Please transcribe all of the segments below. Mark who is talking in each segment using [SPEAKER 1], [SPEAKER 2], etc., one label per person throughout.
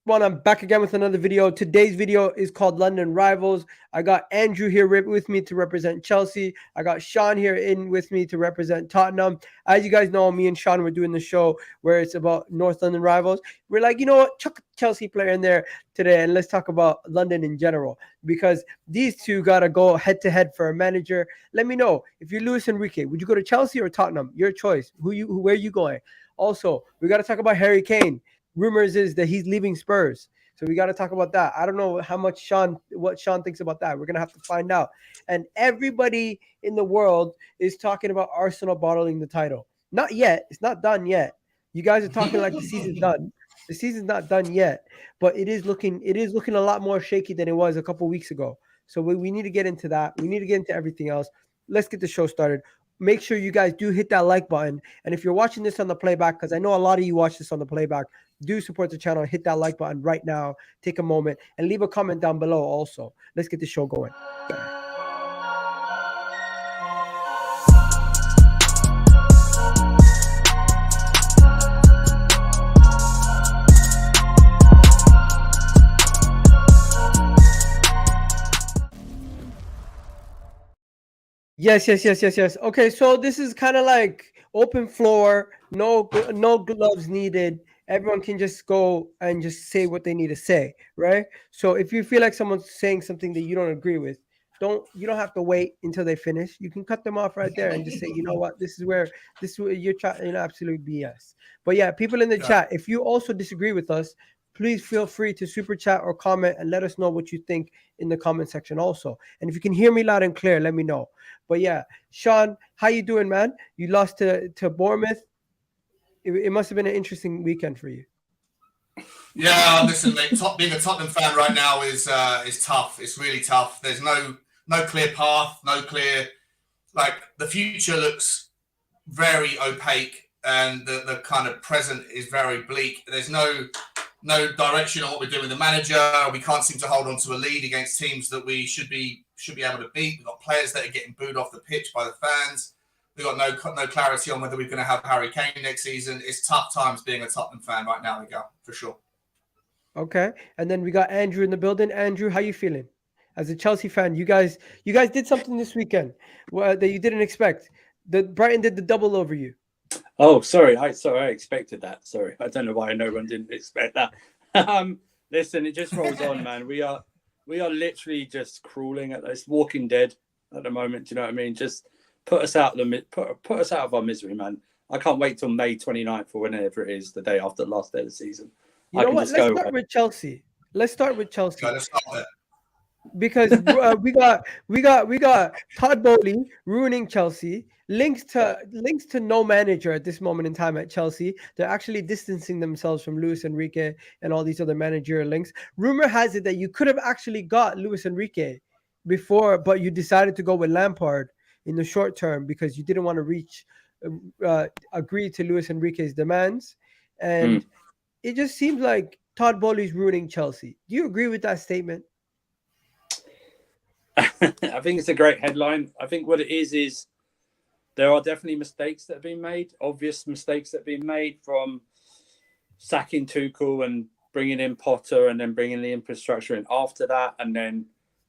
[SPEAKER 1] Well, I'm back again with another video. Today's video is called London Rivals. I got Andrew here with me to represent Chelsea. I got Sean here with me to represent Tottenham. As you guys know, me and Sean were doing the show where it's about North London rivals. We're like, you know what? Chuck a Chelsea player in there today and let's talk about London in general, because these two got to go head to head for a manager. Let me know, if you're Luis Enrique, would you go to Chelsea or Tottenham? Your choice. Where are you going? Also, we got to talk about Harry Kane. Rumors is that he's leaving Spurs. So we got to talk about that. I don't know what Sean thinks about that. We're going to have to find out. And everybody in the world is talking about Arsenal bottling the title. Not yet. It's not done yet. You guys are talking like the season's done. The season's not done yet, but it is looking a lot more shaky than it was a couple weeks ago. So we need to get into that. We need to get into everything else. Let's get the show started. Make sure you guys do hit that like button. And if you're watching this on the playback, because I know a lot of you watch this on the playback, do support the channel. Hit that like button right now. Take a moment and leave a comment down below also. Let's get the show going. Yes. Okay, so this is kind of like open floor, no gloves needed. Everyone can just go and just say what they need to say, right? So if you feel like someone's saying something that you don't agree with, you don't have to wait until they finish. You can cut them off right there and just say, you know what, this is where you're trying, absolute BS. But yeah, people in the chat, if you also disagree with us, please feel free to super chat or comment and let us know what you think in the comment section also. And if you can hear me loud and clear, let me know. But yeah, Sean, how you doing, man? You lost to Bournemouth. It must have been an interesting weekend for you.
[SPEAKER 2] Yeah, listen, mate, being a Tottenham fan right now is tough. It's really tough. There's no clear path, no clear, like, the future looks very opaque and the kind of present is very bleak. There's no direction on what we're doing with the manager. We can't seem to hold on to a lead against teams that we should be able to beat. We've got players that are getting booed off the pitch by the fans. We've got no clarity on whether we're going to have Harry Kane next season. It's tough times being a Tottenham fan right now, Miguel, for sure. Okay, and then we got Andrew in the building. Andrew, how you feeling? As a Chelsea fan, you guys did something this weekend that you didn't expect. Brighton did the double over you.
[SPEAKER 3] Oh, sorry. I expected that. Sorry. I don't know why no one didn't expect that. Listen, it just rolls on, man. We are literally just crawling at this Walking Dead at the moment. Do you know what I mean? Just put us out of our misery, man. I can't wait till May 29th or whenever it is, the day after the last day of the season.
[SPEAKER 1] You know what? Let's start with Chelsea. Let's start with Chelsea.
[SPEAKER 2] Let's start there.
[SPEAKER 1] Because we got Todd Bowley ruining Chelsea. Links to no manager at this moment in time at Chelsea. They're actually distancing themselves from Luis Enrique and all these other managerial links. Rumor has it that you could have actually got Luis Enrique before, but you decided to go with Lampard in the short term because you didn't want to agree to Luis Enrique's demands. And it just seems like Todd Bowley's ruining Chelsea. Do you agree with that statement?
[SPEAKER 3] I think it's a great headline. I think what it is there are definitely mistakes that have been made, obvious mistakes that have been made, from sacking Tuchel and bringing in Potter and then bringing the infrastructure in after that and then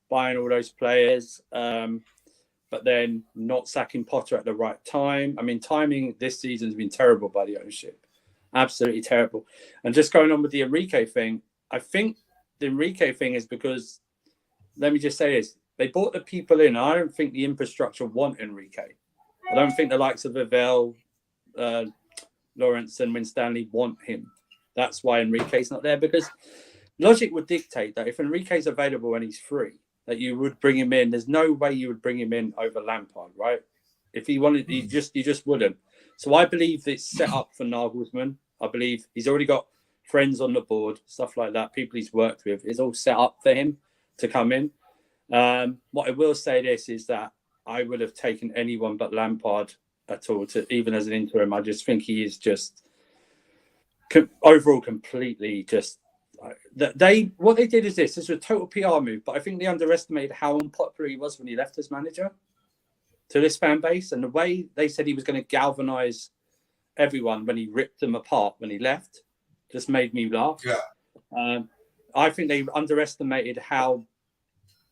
[SPEAKER 3] buying all those players, but then not sacking Potter at the right time. I mean, timing this season has been terrible by the ownership. Absolutely terrible. And just going on with the Enrique thing, I think the Enrique thing is because, let me just say this, they brought the people in. I don't think the infrastructure want Enrique. I don't think the likes of Vivell, Lawrence and Winstanley want him. That's why Enrique's not there, because logic would dictate that if Enrique's available and he's free, that you would bring him in. There's no way you would bring him in over Lampard, right? If he wanted, you just wouldn't. So I believe it's set up for Nagelsmann. I believe he's already got friends on the board, stuff like that, people he's worked with. It's all set up for him to come in. What I will say this is that I would have taken anyone but Lampard at all, even as an interim. I just think he is just overall completely just. What they did is this was a total PR move, but I think they underestimated how unpopular he was when he left as manager to this fan base, and the way they said he was going to galvanise everyone when he ripped them apart when he left just made me laugh.
[SPEAKER 2] Yeah.
[SPEAKER 3] I think they underestimated how,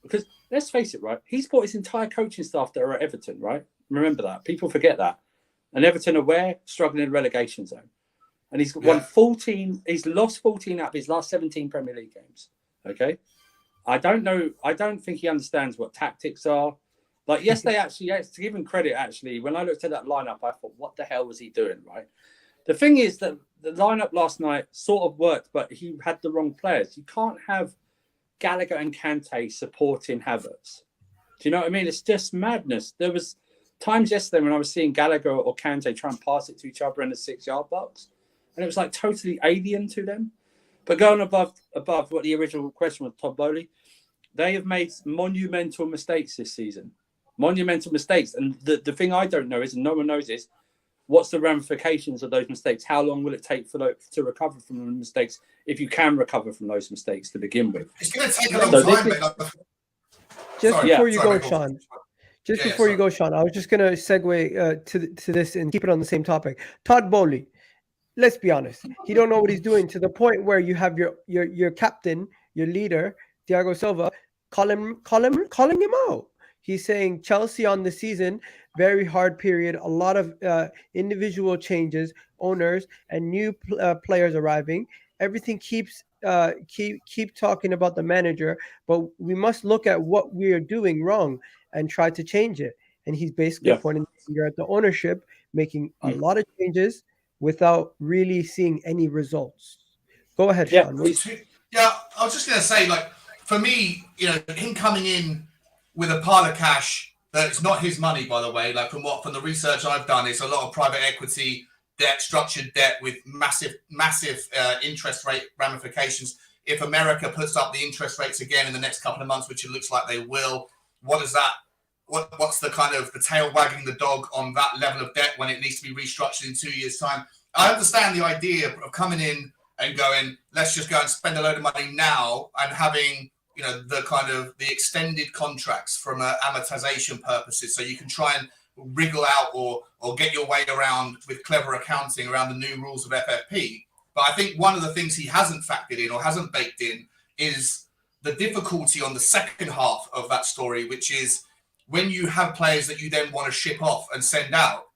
[SPEAKER 3] because let's face it, right? He's brought his entire coaching staff that are at Everton, right? Remember that. People forget that. And Everton are where? Struggling in relegation zone. And he's won 14, he's lost 14 out of his last 17 Premier League games. Okay. I don't know. I don't think he understands what tactics are. Like, yes, to give him credit, actually, when I looked at that lineup, I thought, what the hell was he doing, right? The thing is that the lineup last night sort of worked, but he had the wrong players. You can't have Gallagher and Kante supporting Havertz. Do you know what I mean? It's just madness. There was times yesterday when I was seeing Gallagher or Kante try and pass it to each other in the 6-yard box, and it was like totally alien to them. But going above what the original question was, Todd Bowley, they have made monumental mistakes this season. Monumental mistakes. And the thing I don't know is, and no one knows is, what's the ramifications of those mistakes? How long will it take to recover from the mistakes, if you can recover from those mistakes to begin with?
[SPEAKER 2] It's going to take a long time.
[SPEAKER 1] Just before you go, Sean. Just before you go, Sean, I was just going to segue to this and keep it on the same topic. Todd Bowley, let's be honest. He don't know what he's doing, to the point where you have your captain, your leader, Thiago Silva, calling him out. He's saying Chelsea on the season, very hard period, a lot of individual changes, owners and new players arriving. Everything keep talking about the manager, but we must look at what we are doing wrong and try to change it. And he's basically pointing the finger at the ownership, making a lot of changes without really seeing any results. Go ahead, Sean.
[SPEAKER 2] Yeah, I was just going to say, like, for me, him coming in with a pile of cash, that it's not his money, by the way. Like, from the research I've done, it's a lot of private equity debt, structured debt with massive interest rate ramifications. If America puts up the interest rates again in the next couple of months, which it looks like they will, what's the kind of the tail wagging the dog on that level of debt when it needs to be restructured in 2 years' time? I understand the idea of coming in and going, let's just go and spend a load of money now, and having the kind of the extended contracts from amortization purposes, so you can try and wriggle out or get your way around with clever accounting around the new rules of FFP. But I think one of the things he hasn't factored in or hasn't baked in is the difficulty on the second half of that story, which is when you have players that you then want to ship off and send out,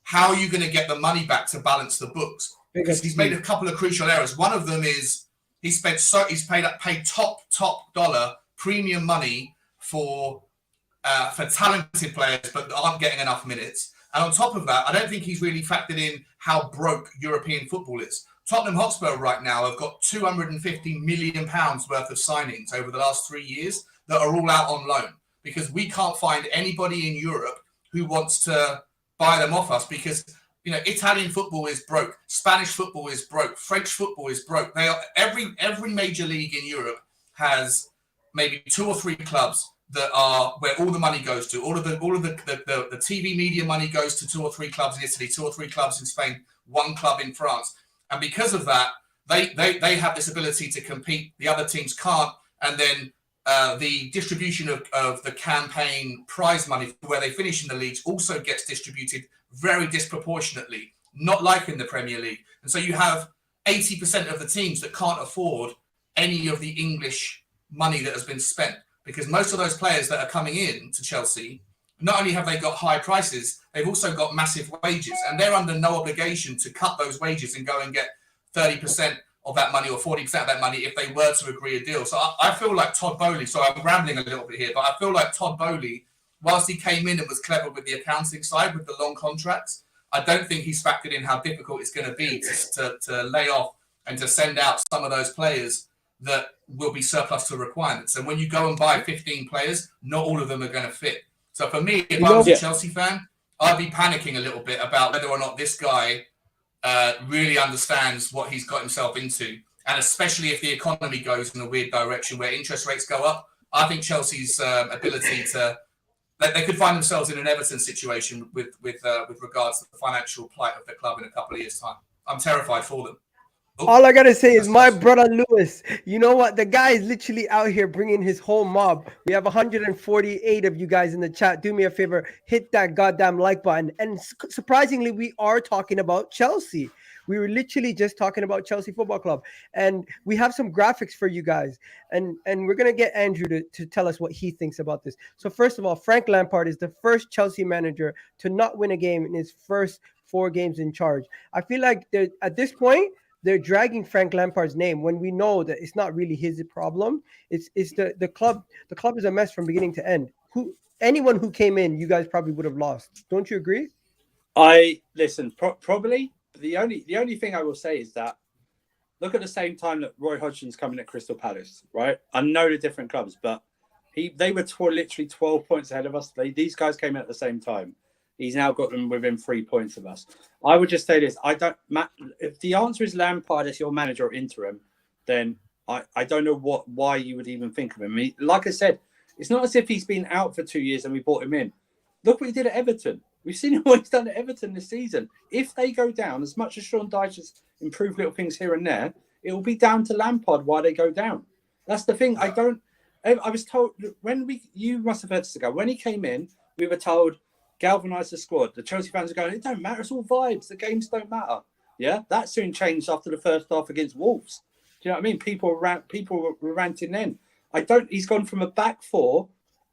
[SPEAKER 2] how are you going to get the money back to balance the books? Because he's made a couple of crucial errors. One of them is he's paid top dollar premium money for talented players, but aren't getting enough minutes. And on top of that, I don't think he's really factored in how broke European football is. Tottenham Hotspur right now have got £250 million worth of signings over the last 3 years that are all out on loan, because we can't find anybody in Europe who wants to buy them off us, because Italian football is broke, Spanish football is broke, French football is broke. They are every major league in Europe has maybe 2 or 3 clubs that are where all the money goes to. All of the TV media money goes to 2 or 3 clubs in Italy, 2 or 3 clubs in Spain, 1 club in France. And because of that, they have this ability to compete. The other teams can't. And then the distribution of the campaign prize money where they finish in the leagues also gets distributed very disproportionately, not like in the Premier League. And so you have 80% of the teams that can't afford any of the English money that has been spent, because most of those players that are coming in to Chelsea, not only have they got high prices, they've also got massive wages, and they're under no obligation to cut those wages and go and get 30% of that money or 40% of that money if they were to agree a deal. So I feel like Todd Bowley, so I'm rambling a little bit here, but I feel like Todd Bowley, whilst he came in and was clever with the accounting side, with the long contracts, I don't think he's factored in how difficult it's going to be to lay off and to send out some of those players that will be surplus to requirements. And when you go and buy 15 players, not all of them are going to fit. So for me, if I was a Chelsea fan, I'd be panicking a little bit about whether or not this guy really understands what he's got himself into. And especially if the economy goes in a weird direction where interest rates go up, I think Chelsea's ability to... They could find themselves in an Everton situation with regards to the financial plight of the club in a couple of years' time. I'm terrified for them.
[SPEAKER 1] All I gotta say is my brother Lewis. You know what? The guy is literally out here bringing his whole mob. We have 148 of you guys in the chat. Do me a favor, hit that goddamn like button. And surprisingly, we are talking about Chelsea. We were literally just talking about Chelsea Football Club, and we have some graphics for you guys, and we're gonna get Andrew to tell us what he thinks about this. So first of all, Frank Lampard is the first Chelsea manager to not win a game in his first 4 games in charge. I feel like at this point they're dragging Frank Lampard's name when we know that it's not really his problem. It's the club. The club is a mess from beginning to end. Anyone who came in, you guys probably would have lost. Don't you agree?
[SPEAKER 3] I listen. Probably the only thing I will say is that look at the same time that Roy Hodgson's coming at Crystal Palace, right? I know the different clubs, but they were literally 12 points ahead of us. These guys came in at the same time. He's now got them within 3 points of us. I would just say this. If the answer is Lampard as your manager or interim, then I don't know why you would even think of him. Like I said, it's not as if he's been out for 2 years and we brought him in. Look what he did at Everton. We've seen what he's done at Everton this season. If they go down, as much as Sean Dyche has improved little things here and there, it will be down to Lampard why they go down. That's the thing. I was told you must have heard this ago. When he came in, we were told, galvanise the squad. The Chelsea fans are going, it don't matter, it's all vibes. The games don't matter. Yeah, that soon changed after the first half against Wolves. Do you know what I mean? People were ranting then. He's gone from a back four,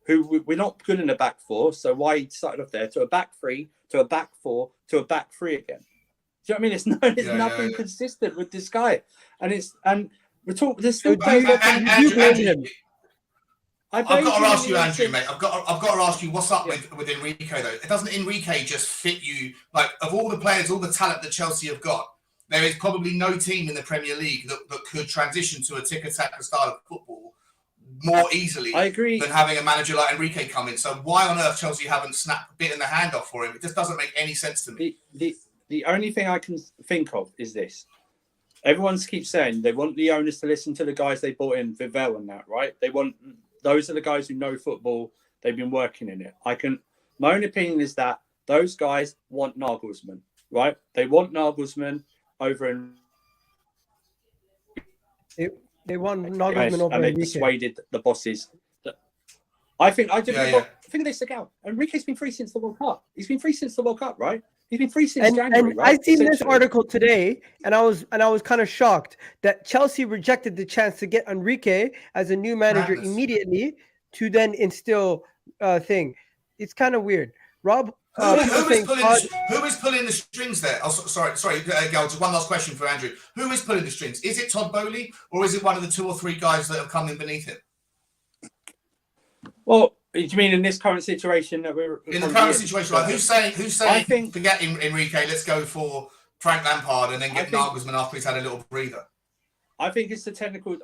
[SPEAKER 3] who we're not good in a back four, so why he started off there, to a back three, to a back four, to a back three again. Do you know what I mean? There's nothing consistent with this guy. And we're talking, there's still players
[SPEAKER 2] him. I've got to ask you, Andrew, mate. I've got to ask you, what's up with Enrique, though? Doesn't Enrique just fit you? Like, of all the players, all the talent that Chelsea have got, there is probably no team in the Premier League that could transition to a tiki-taka style of football more easily than having a manager like Enrique come in. So why on earth Chelsea haven't bitten the hand off for him? It just doesn't make any sense to me.
[SPEAKER 3] The only thing I can think of is this. Everyone keeps saying they want the owners to listen to the guys they brought in, Vivell and that, right? Those are the guys who know football. They've been working in it. My own opinion is that those guys want Nagelsmann, right? They want Nagelsmann over in.
[SPEAKER 1] They want Nagelsmann over
[SPEAKER 3] and they
[SPEAKER 1] Enrique.
[SPEAKER 3] Persuaded the bosses. I think they stick out. Enrique's been free since the World Cup. He's been free since the World Cup, right? He's been free since January.
[SPEAKER 1] And right? I seen this article today, and I was kind of shocked that Chelsea rejected the chance to get Enrique as a new manager immediately to then instill thing. It's kind of weird. Rob,
[SPEAKER 2] who is pulling the strings there? Oh, sorry, Gal, just one last question for Andrew. Who is pulling the strings? Is it Todd Bowley, or is it one of the 2 or 3 guys that have come in beneath him?
[SPEAKER 3] Well, do you mean in this current situation that we're
[SPEAKER 2] in the current situation? Like, who's saying forget Enrique, let's go for Frank Lampard and then get Nagelsmann after he's had a little breather?
[SPEAKER 3] I think it's the technical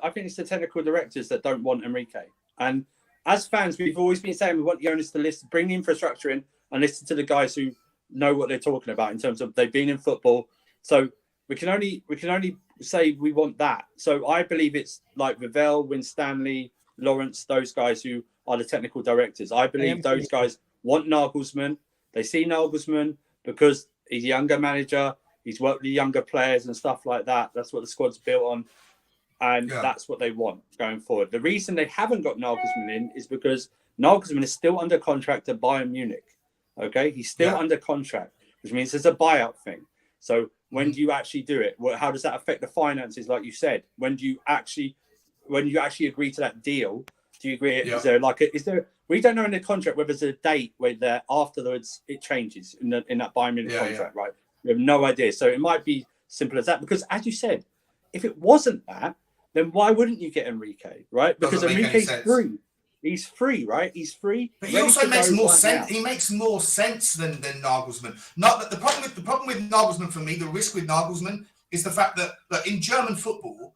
[SPEAKER 3] directors that don't want Enrique. And as fans, we've always been saying we want the owners to bring the infrastructure in and listen to the guys who know what they're talking about in terms of they've been in football. So we can only say we want that. So I believe it's like Vivell, Winstanley, Lawrence, those guys who are the technical directors. I believe those guys want Nagelsmann. They see Nagelsmann because he's a younger manager. He's worked with younger players and stuff like that. That's what the squad's built on. And that's what they want going forward. The reason they haven't got Nagelsmann in is because Nagelsmann is still under contract at Bayern Munich. Okay? He's still under contract, which means there's a buyout thing. So when do you actually do it? How does that affect the finances, like you said? When you actually agree to that deal, do you agree? Yeah. We don't know in the contract whether there's a date where afterwards it changes in that Bayern Munich contract, right? We have no idea. So it might be simple as that. Because as you said, if it wasn't that, then why wouldn't you get Enrique, right? Because Enrique's free. He's free, right? He's free.
[SPEAKER 2] But he also makes more sense. He makes more sense than Nagelsmann. Not that the problem with Nagelsmann for me, the risk with Nagelsmann is the fact that in German football,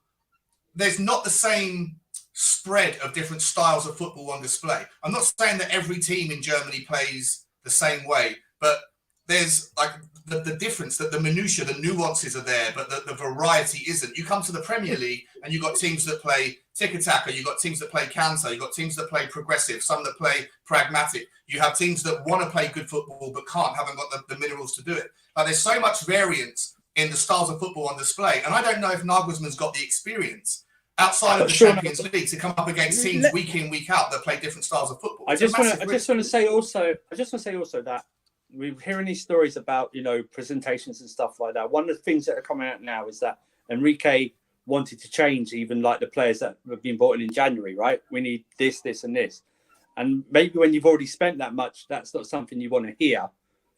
[SPEAKER 2] there's not the same spread of different styles of football on display. I'm not saying that every team in Germany plays the same way, but there's like the difference, that the minutiae, the nuances are there, but the variety isn't. You come to the Premier League and you've got teams that play tiki-taka, you've got teams that play counter, you've got teams that play progressive, some that play pragmatic. You have teams that want to play good football but haven't got the minerals to do it. Like, there's so much variance in the styles of football on display. And I don't know if Nagelsmann's got the experience outside of the Champions League to come up against teams week in, week out that play different styles of football.
[SPEAKER 3] I just want to say also that we're hearing these stories about, presentations and stuff like that. One of the things that are coming out now is that Enrique wanted to change even like the players that have been brought in January, right? We need this, this, and this. And maybe when you've already spent that much, that's not something you want to hear.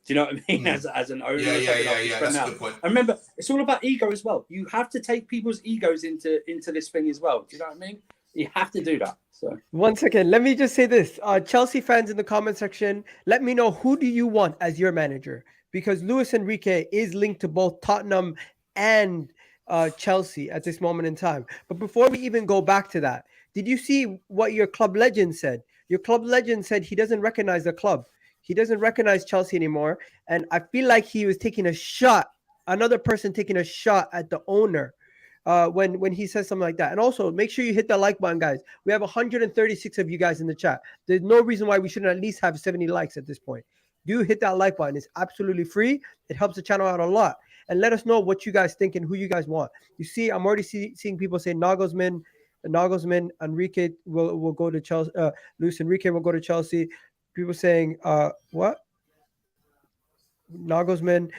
[SPEAKER 3] Do you know what I mean? As an owner,
[SPEAKER 2] yeah. That's a good point.
[SPEAKER 3] And remember, it's all about ego as well. You have to take people's egos into this thing as well. Do you know what I mean? You have to do that. So
[SPEAKER 1] 1 second, let me just say this: Chelsea fans in the comment section, let me know, who do you want as your manager? Because Luis Enrique is linked to both Tottenham and Chelsea at this moment in time. But before we even go back to that, did you see what your club legend said? Your club legend said he doesn't recognize the club. He doesn't recognize Chelsea anymore. And I feel like he was taking a shot, another person taking a shot at the owner when he says something like that. And also, make sure you hit the like button, guys. We have 136 of you guys in the chat. There's no reason why we shouldn't at least have 70 likes at this point. Do hit that like button. It's absolutely free. It helps the channel out a lot. And let us know what you guys think and who you guys want. You see, I'm already seeing people say Nagelsmann, Enrique will go to Chelsea. Luis Enrique will go to Chelsea. People saying, what? Nagelsmann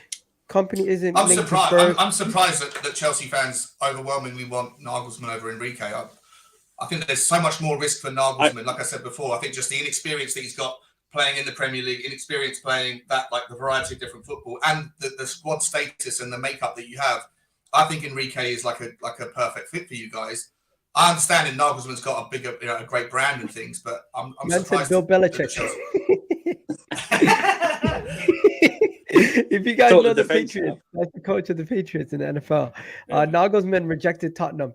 [SPEAKER 1] company isn't.
[SPEAKER 2] I'm surprised. I'm surprised that Chelsea fans overwhelmingly want Nagelsmann over Enrique. I think there's so much more risk for Nagelsmann. Like I said before, I think just the inexperience that he's got playing in the Premier League, inexperience playing that, like the variety of different football, and the squad status and the makeup that you have. I think Enrique is like a perfect fit for you guys. I understand Nagelsmann's got a bigger, a great brand and things, but I'm surprised.
[SPEAKER 1] Bill Belichick. If you guys know the Patriots, that's the coach of the Patriots in the NFL. Nagelsmann rejected Tottenham.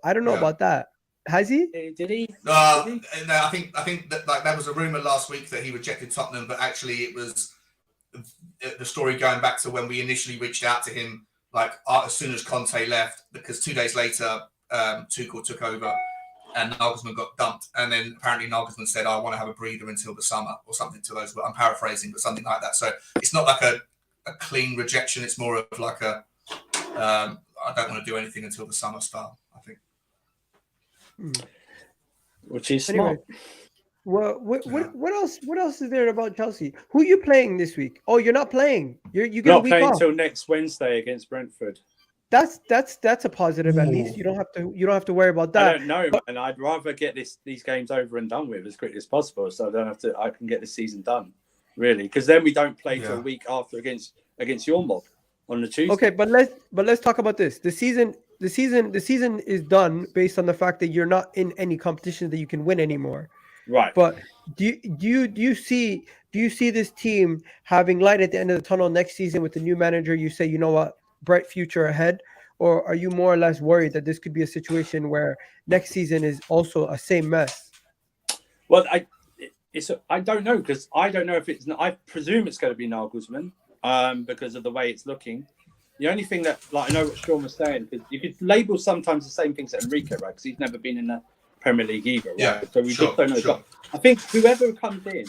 [SPEAKER 1] I don't know about that. Has he?
[SPEAKER 3] Did he?
[SPEAKER 2] No, I think that like there was a rumor last week that he rejected Tottenham, but actually it was the story going back to when we initially reached out to him, like as soon as Conte left, because 2 days later Tuchel took over and Nagelsmann got dumped, and then apparently Nagelsmann said, "I want to have a breather until the summer," or something to those. I'm paraphrasing, but something like that. So it's not like a clean rejection. It's more of like a I don't want to do anything until the summer style, I think.
[SPEAKER 3] Which is smart.
[SPEAKER 1] Well, what else is there about Chelsea? Who are you playing this week? Oh, you're not playing. You get
[SPEAKER 3] not
[SPEAKER 1] a week
[SPEAKER 3] playing
[SPEAKER 1] off.
[SPEAKER 3] until next Wednesday against Brentford.
[SPEAKER 1] That's a positive. At least you don't have to worry about that.
[SPEAKER 3] I don't know, and I'd rather get these games over and done with as quickly as possible, so I can get the season done, really, because then we don't play till a week after against your mob on the Tuesday.
[SPEAKER 1] Okay, but let's talk about this. The season is done based on the fact that you're not in any competition that you can win anymore.
[SPEAKER 3] Right.
[SPEAKER 1] But do you see this team having light at the end of the tunnel next season with the new manager? You say, you know what, bright future ahead, or are you more or less worried that this could be a situation where next season is also a same mess?
[SPEAKER 3] Well, I don't know, because I don't know if it's. I presume it's going to be Nagelsmann because of the way it's looking. The only thing that, like, I know what Sean was saying, because you could label sometimes the same things at Enrique, right? Because he's never been in the Premier League either, right?
[SPEAKER 2] Yeah,
[SPEAKER 3] so we just don't know. Sure. I think whoever comes in,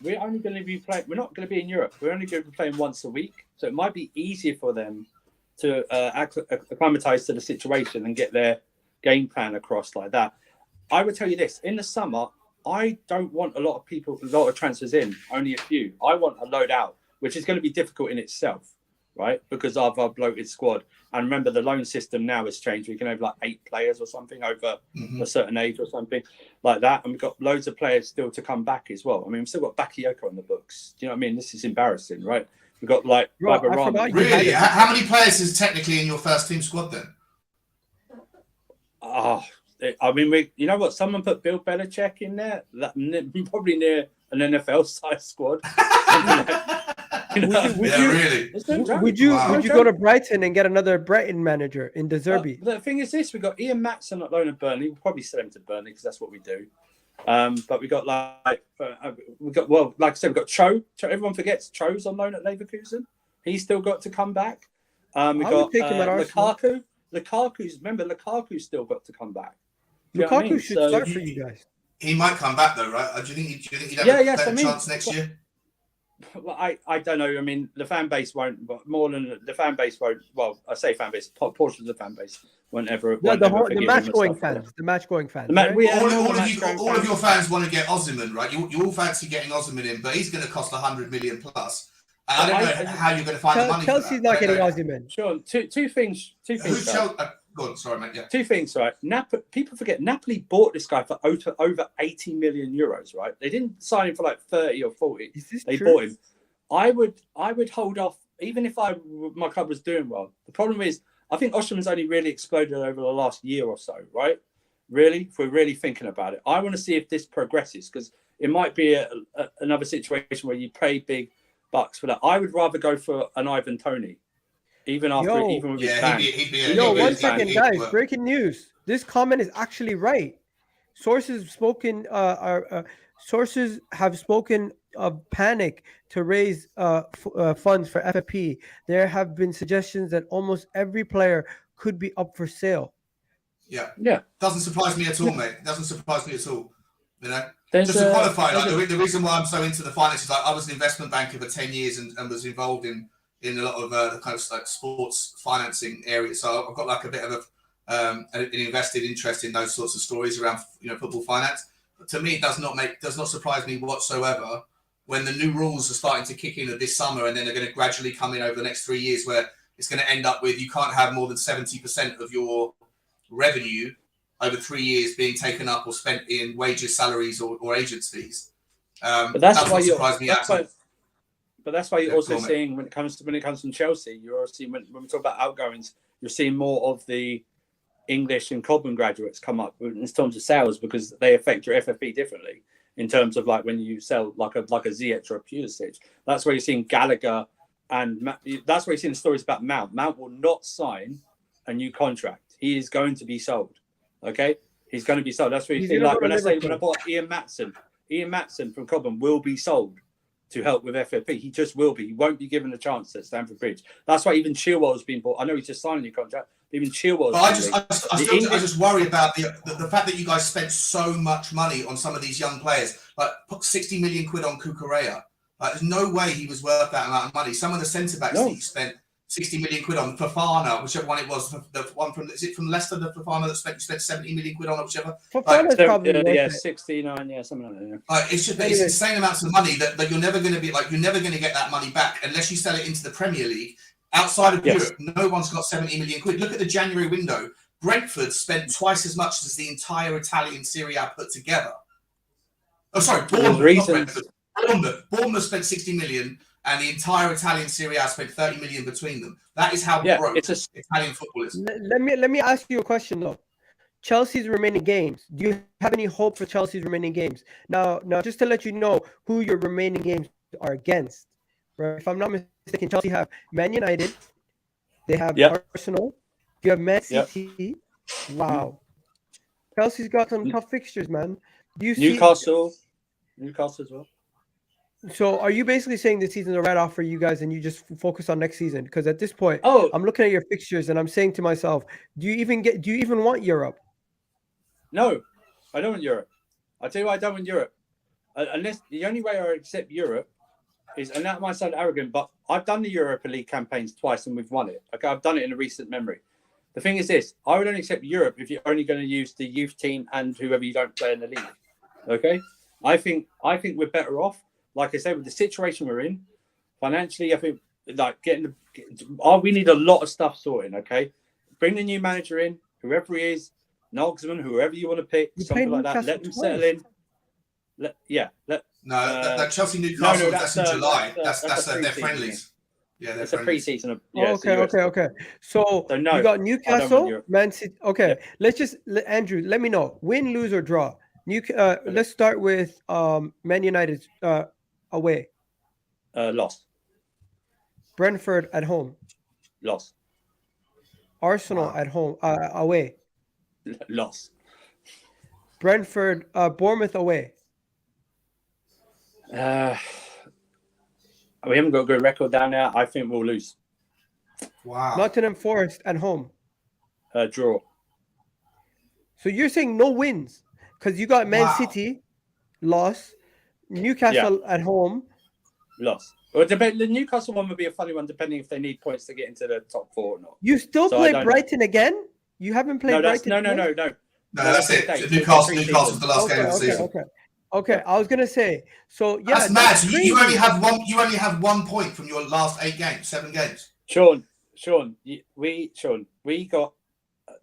[SPEAKER 3] we're only going to be playing. We're not going to be in Europe. We're only going to be playing once a week, so it might be easier for them to acclimatise to the situation and get their game plan across like that. I would tell you this: in the summer, I don't want a lot of transfers in. Only a few. I want a load out, which is going to be difficult in itself. Right, because of our bloated squad. And remember, the loan system now has changed. We can have like 8 players or something over a certain age or something like that. And we've got loads of players still to come back as well. I mean, we've still got Bakayoko on the books. Do you know what I mean? This is embarrassing, right? We've got like...
[SPEAKER 2] Really? How many players is technically in your first team squad then?
[SPEAKER 3] I mean, you know what? Someone put Bill Belichick in there. Probably near an NFL-sized squad.
[SPEAKER 1] Would you go to Brighton and get another Brighton manager in De Zerbi?
[SPEAKER 3] The thing is this: we got Ian Matson at loan at Burnley. We'll probably sell him to Burnley because that's what we do. But we got like I said, we've got Cho. Everyone forgets Cho's on loan at Leverkusen. He's still got to come back. We got Lukaku. Lukaku's still got to come back.
[SPEAKER 1] Lukaku should start for you guys.
[SPEAKER 2] He might come back though, right? Do you think he'd have a better chance next year?
[SPEAKER 3] Well, I don't know. I mean, the fan base won't, but more than the fan base won't. Well, I say fan base. Portions of the fan base won't ever.
[SPEAKER 1] No,
[SPEAKER 3] Won't
[SPEAKER 1] the
[SPEAKER 3] ever
[SPEAKER 1] whole, the
[SPEAKER 3] forgive
[SPEAKER 1] match
[SPEAKER 3] him
[SPEAKER 1] going
[SPEAKER 3] and stuff like
[SPEAKER 1] fans, the match going fans.
[SPEAKER 3] that.
[SPEAKER 1] Right?
[SPEAKER 3] We
[SPEAKER 2] all,
[SPEAKER 3] all,
[SPEAKER 2] all,
[SPEAKER 3] the
[SPEAKER 2] of
[SPEAKER 3] match
[SPEAKER 2] you,
[SPEAKER 3] going
[SPEAKER 2] all of
[SPEAKER 3] fans.
[SPEAKER 2] your fans want to get Osimhen, right? You all fancy getting Osimhen in, but he's going to cost 100 million plus. And I don't know how you're going to find the money.
[SPEAKER 1] Chelsea's
[SPEAKER 2] for that.
[SPEAKER 1] not getting Osimhen.
[SPEAKER 3] Sure. Two things.
[SPEAKER 2] Who's
[SPEAKER 3] Right?
[SPEAKER 2] Chelsea? Go on, sorry, mate. Yeah.
[SPEAKER 3] Two things, right? People forget Napoli bought this guy for over 80 million euros, right? They didn't sign him for like 30 or 40.
[SPEAKER 1] Is this
[SPEAKER 3] They
[SPEAKER 1] true?
[SPEAKER 3] bought him. I would hold off, even if my club was doing well. The problem is, I think Osimhen's only really exploded over the last year or so, right? Really, if we're really thinking about it, I want to see if this progresses, because it might be another situation where you pay big bucks for that. I would rather go for an Ivan Toney, even with his ban.
[SPEAKER 1] One second, guys. Breaking news. This comment is actually right. Sources have spoken of panic to raise funds for FFP. There have been suggestions that almost every player could be up for sale.
[SPEAKER 3] Yeah.
[SPEAKER 2] Doesn't surprise me at all, mate. Doesn't surprise me at all. You know,
[SPEAKER 3] There's
[SPEAKER 2] just to qualify, the reason why I'm so into the finances, I was an investment banker for 10 years and was involved in a lot of the kind of like sports financing areas. So I've got like a bit of an invested interest in those sorts of stories around, football finance. But to me, it does not surprise me whatsoever when the new rules are starting to kick in this summer, and then they're going to gradually come in over the next 3 years, where it's going to end up with you can't have more than 70% of your revenue over 3 years being taken up or spent in wages, salaries, or agents' fees.
[SPEAKER 3] But that's why you're also
[SPEAKER 2] Comment.
[SPEAKER 3] seeing when it comes to Chelsea, you're also when we talk about outgoings, you're seeing more of the English and Cobham graduates come up in terms of sales, because they affect your FFP differently in terms of like when you sell like a Ziyech or a Pulisic. That's where you're seeing Gallagher, and that's where you're seeing the stories about Mount. Mount will not sign a new contract. He is going to be sold. Okay, he's going to be sold. That's what you see. Like when I bought Ian Matson from Cobham will be sold to help with FFP. He just will be. He won't be given a chance at Stamford Bridge. That's why even Chilwell's been bought. I know he's just signing a new contract, but even Chilwell's.
[SPEAKER 2] But I just worry about the fact that you guys spent so much money on some of these young players. Like put 60 million quid on Cucurella. There's no way he was worth that amount of money. Some of the centre backs that you spent 60 million quid on, Fofana, whichever one it was, the one from Leicester, the Fofana that you spent 70 million quid on, or whichever.
[SPEAKER 1] Fofana's probably
[SPEAKER 3] 69, something like that.
[SPEAKER 2] It's insane amounts of money that you're never going to get that money back unless you sell it into the Premier League. Outside of Europe, no one's got 70 million quid. Look at the January window. Brentford spent twice as much as the entire Italian Serie A put together. Oh, sorry, Bournemouth spent 60 million. And the entire Italian Serie A spent 30 million between them. That is how broke Italian football is.
[SPEAKER 1] Let me ask you a question though. Chelsea's remaining games. Do you have any hope for Chelsea's remaining games? Now, just to let you know who your remaining games are against. Right? If I'm not mistaken, Chelsea have Man United. They have Arsenal. You have Man City. Wow. Chelsea's got some tough fixtures, man. Do you
[SPEAKER 3] Newcastle as well.
[SPEAKER 1] So are you basically saying this season's a write-off for you guys and you just focus on next season? Because at this point, I'm looking at your fixtures and I'm saying to myself, do you even want Europe?
[SPEAKER 3] No, I don't want Europe. I tell you why I don't want Europe. Unless the only way I accept Europe is, and that might sound arrogant, but I've done the Europa League campaigns twice and we've won it. Okay, I've done it in a recent memory. The thing is this, I would only accept Europe if you're only going to use the youth team and whoever you don't play in the league. Okay? I think we're better off. Like I said, with the situation we're in, financially, I think like we need a lot of stuff sorting. Okay, bring the new manager in, whoever he is, Noggsman, whoever you want to pick, something like that. Let them settle in.
[SPEAKER 2] That Chelsea Newcastle. That's in July. That's their friendlies. Yeah,
[SPEAKER 3] it's a pre-season.
[SPEAKER 1] Okay. So you got Newcastle, Man City. Okay, Andrew, let me know. Win, lose, or draw. Let's start with Man United away.
[SPEAKER 3] Lost.
[SPEAKER 1] Brentford at home.
[SPEAKER 3] Lost.
[SPEAKER 1] Arsenal at home. Away.
[SPEAKER 3] Lost.
[SPEAKER 1] Brentford, Bournemouth away.
[SPEAKER 3] We haven't got a good record down there. I think we'll lose.
[SPEAKER 2] Wow.
[SPEAKER 1] Nottingham Forest at home.
[SPEAKER 3] Draw.
[SPEAKER 1] So you're saying no wins because you got Man City, loss. Newcastle at home,
[SPEAKER 3] Loss. Well, the Newcastle one would be a funny one, depending if they need points to get into the top 4 or not.
[SPEAKER 1] You still
[SPEAKER 3] So
[SPEAKER 1] play Brighton again? You haven't played Brighton?
[SPEAKER 3] No.
[SPEAKER 2] No, that's it. Newcastle's the last game of the season.
[SPEAKER 1] Okay. I was gonna say. So yeah,
[SPEAKER 2] that's mad. So you only have one. You only have 1 point from your last 7 games.
[SPEAKER 3] Sean, we got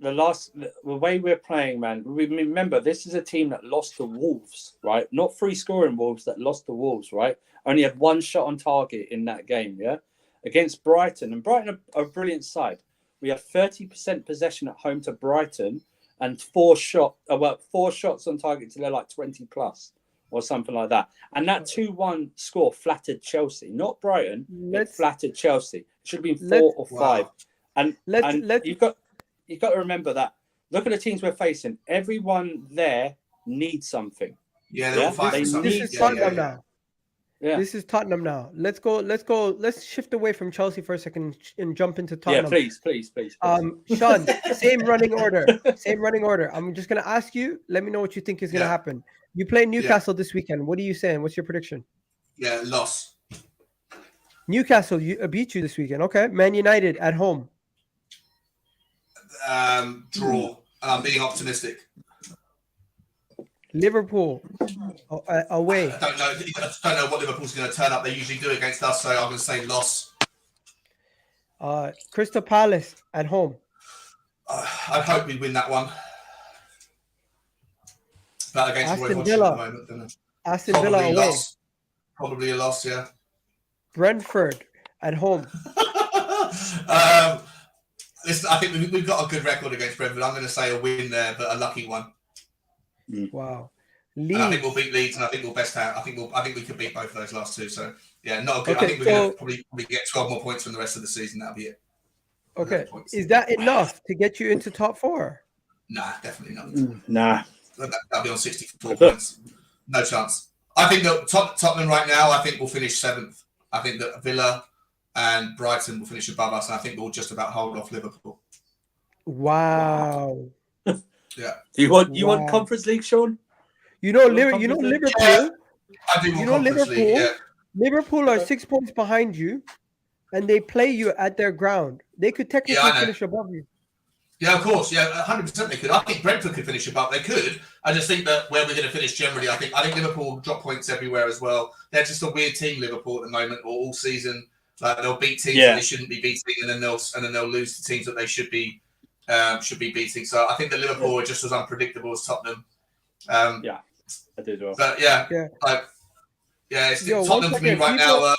[SPEAKER 3] the way we're playing, man. Remember, this is a team that lost to Wolves, right? Not free scoring Wolves, that lost to Wolves, right? Only had 1 shot on target in that game, yeah, against Brighton, and Brighton are a brilliant side. We had 30% possession at home to Brighton, and 4 shots on target till they're like 20 plus or something like that. And that 2-1 score flattered Chelsea, not Brighton. It flattered Chelsea. It should have been 4 or 5. And you've got to remember that. Look at the teams we're facing. Everyone there needs something.
[SPEAKER 2] Yeah, they're all fighting something.
[SPEAKER 1] This is Tottenham now. Yeah. This is Tottenham now. Let's go. Let's shift away from Chelsea for a second and jump into Tottenham.
[SPEAKER 3] Yeah, please.
[SPEAKER 1] Sean, same running order. I'm just gonna ask you. Let me know what you think is gonna happen. You play Newcastle this weekend. What are you saying? What's your prediction?
[SPEAKER 2] Yeah, loss.
[SPEAKER 1] Newcastle beat you this weekend. Okay. Man United at home.
[SPEAKER 2] Draw. I'm being optimistic.
[SPEAKER 1] Liverpool away.
[SPEAKER 2] I don't know what Liverpool's going to turn up. They usually do against us, so I'm going to say loss.
[SPEAKER 1] Crystal Palace at home.
[SPEAKER 2] I'd hope we'd win that one. But against
[SPEAKER 1] Aston Villa.
[SPEAKER 2] At the moment,
[SPEAKER 1] Aston Villa away.
[SPEAKER 2] Loss. Probably a loss, yeah.
[SPEAKER 1] Brentford at home.
[SPEAKER 2] Listen, I think we've got a good record against Brentford. I'm going to say a win there, but a lucky one.
[SPEAKER 1] Wow.
[SPEAKER 2] Leeds. And I think we'll beat Leeds, and I think we'll best out. I think we could beat both of those last two. So yeah, not a good. I think we're going to probably get 12 more points from the rest of the season. That'll be it.
[SPEAKER 1] Okay, is that enough to get you into top 4?
[SPEAKER 2] Nah, definitely not.
[SPEAKER 3] Nah,
[SPEAKER 2] that'll be on 64 points. No chance. I think that Tottenham right now, I think we'll finish 7th. I think that Villa and Brighton will finish above us, and I think we'll just about hold off Liverpool.
[SPEAKER 1] Wow.
[SPEAKER 2] Yeah.
[SPEAKER 3] You want Conference League, Sean?
[SPEAKER 1] Liverpool.
[SPEAKER 2] Yeah, I do want Conference
[SPEAKER 1] Liverpool.
[SPEAKER 2] League, yeah.
[SPEAKER 1] Liverpool are 6 points behind you, and they play you at their ground. They could technically finish above you.
[SPEAKER 2] Yeah, of course. Yeah, 100% they could. I think Brentford could finish above. They could. I just think that where we're going to finish generally, I think Liverpool will drop points everywhere as well. They're just a weird team, Liverpool, at the moment, or all season. Like they'll beat teams that they shouldn't be beating, and then they'll lose to teams that they should be beating. So I think that Liverpool are just as unpredictable as Tottenham.
[SPEAKER 3] Yeah, I do as well.
[SPEAKER 2] But it's Tottenham for me right now.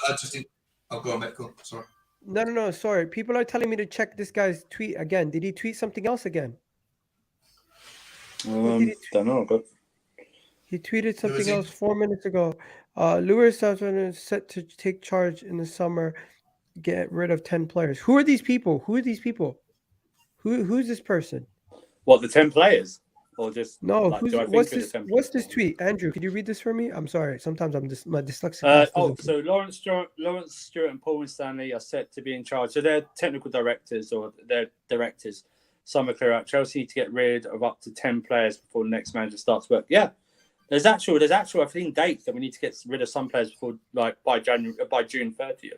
[SPEAKER 2] Go on, mate. Cool. Sorry.
[SPEAKER 1] No. Sorry. People are telling me to check this guy's tweet again. Did he tweet something else again?
[SPEAKER 3] Don't know, but
[SPEAKER 1] he tweeted something else 4 minutes ago. Lewis is set to take charge in the summer. Get rid of 10 players. Who are these people? Who's this person?
[SPEAKER 3] What, the 10 players? Or just
[SPEAKER 1] no? What's this tweet? Andrew, could you read this for me? I'm sorry. Sometimes my dyslexia.
[SPEAKER 3] So Lawrence Stewart and Paul Winstanley are set to be in charge. So they're technical directors or they're directors. Some are clear out. Chelsea need to get rid of up to 10 players before the next manager starts work. Yeah, there's actual I think dates that we need to get rid of some players before by June 30th.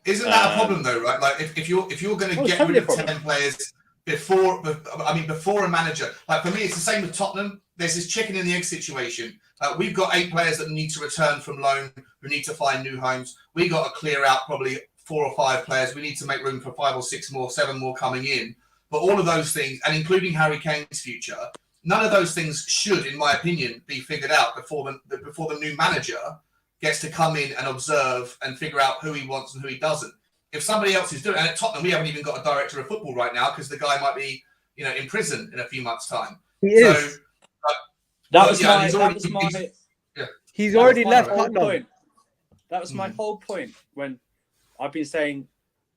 [SPEAKER 2] Isn't that a problem though, right? Like if you're going to get rid of 10 players before a manager, like for me, it's the same with Tottenham. There's this chicken and the egg situation. We've got 8 players that need to return from loan, who need to find new homes. We got to clear out probably 4 or 5 players. We need to make room for 5 or 6 more, 7 more coming in. But all of those things, and including Harry Kane's future, none of those things should, in my opinion, be figured out before the new manager gets to come in and observe and figure out who he wants and who he doesn't. If somebody else is doing it, and at Tottenham, we haven't even got a director of football right now because the guy might be, in prison in a few months' time.
[SPEAKER 1] He is.
[SPEAKER 3] He's
[SPEAKER 1] already left Tottenham.
[SPEAKER 3] That was my whole point when I've been saying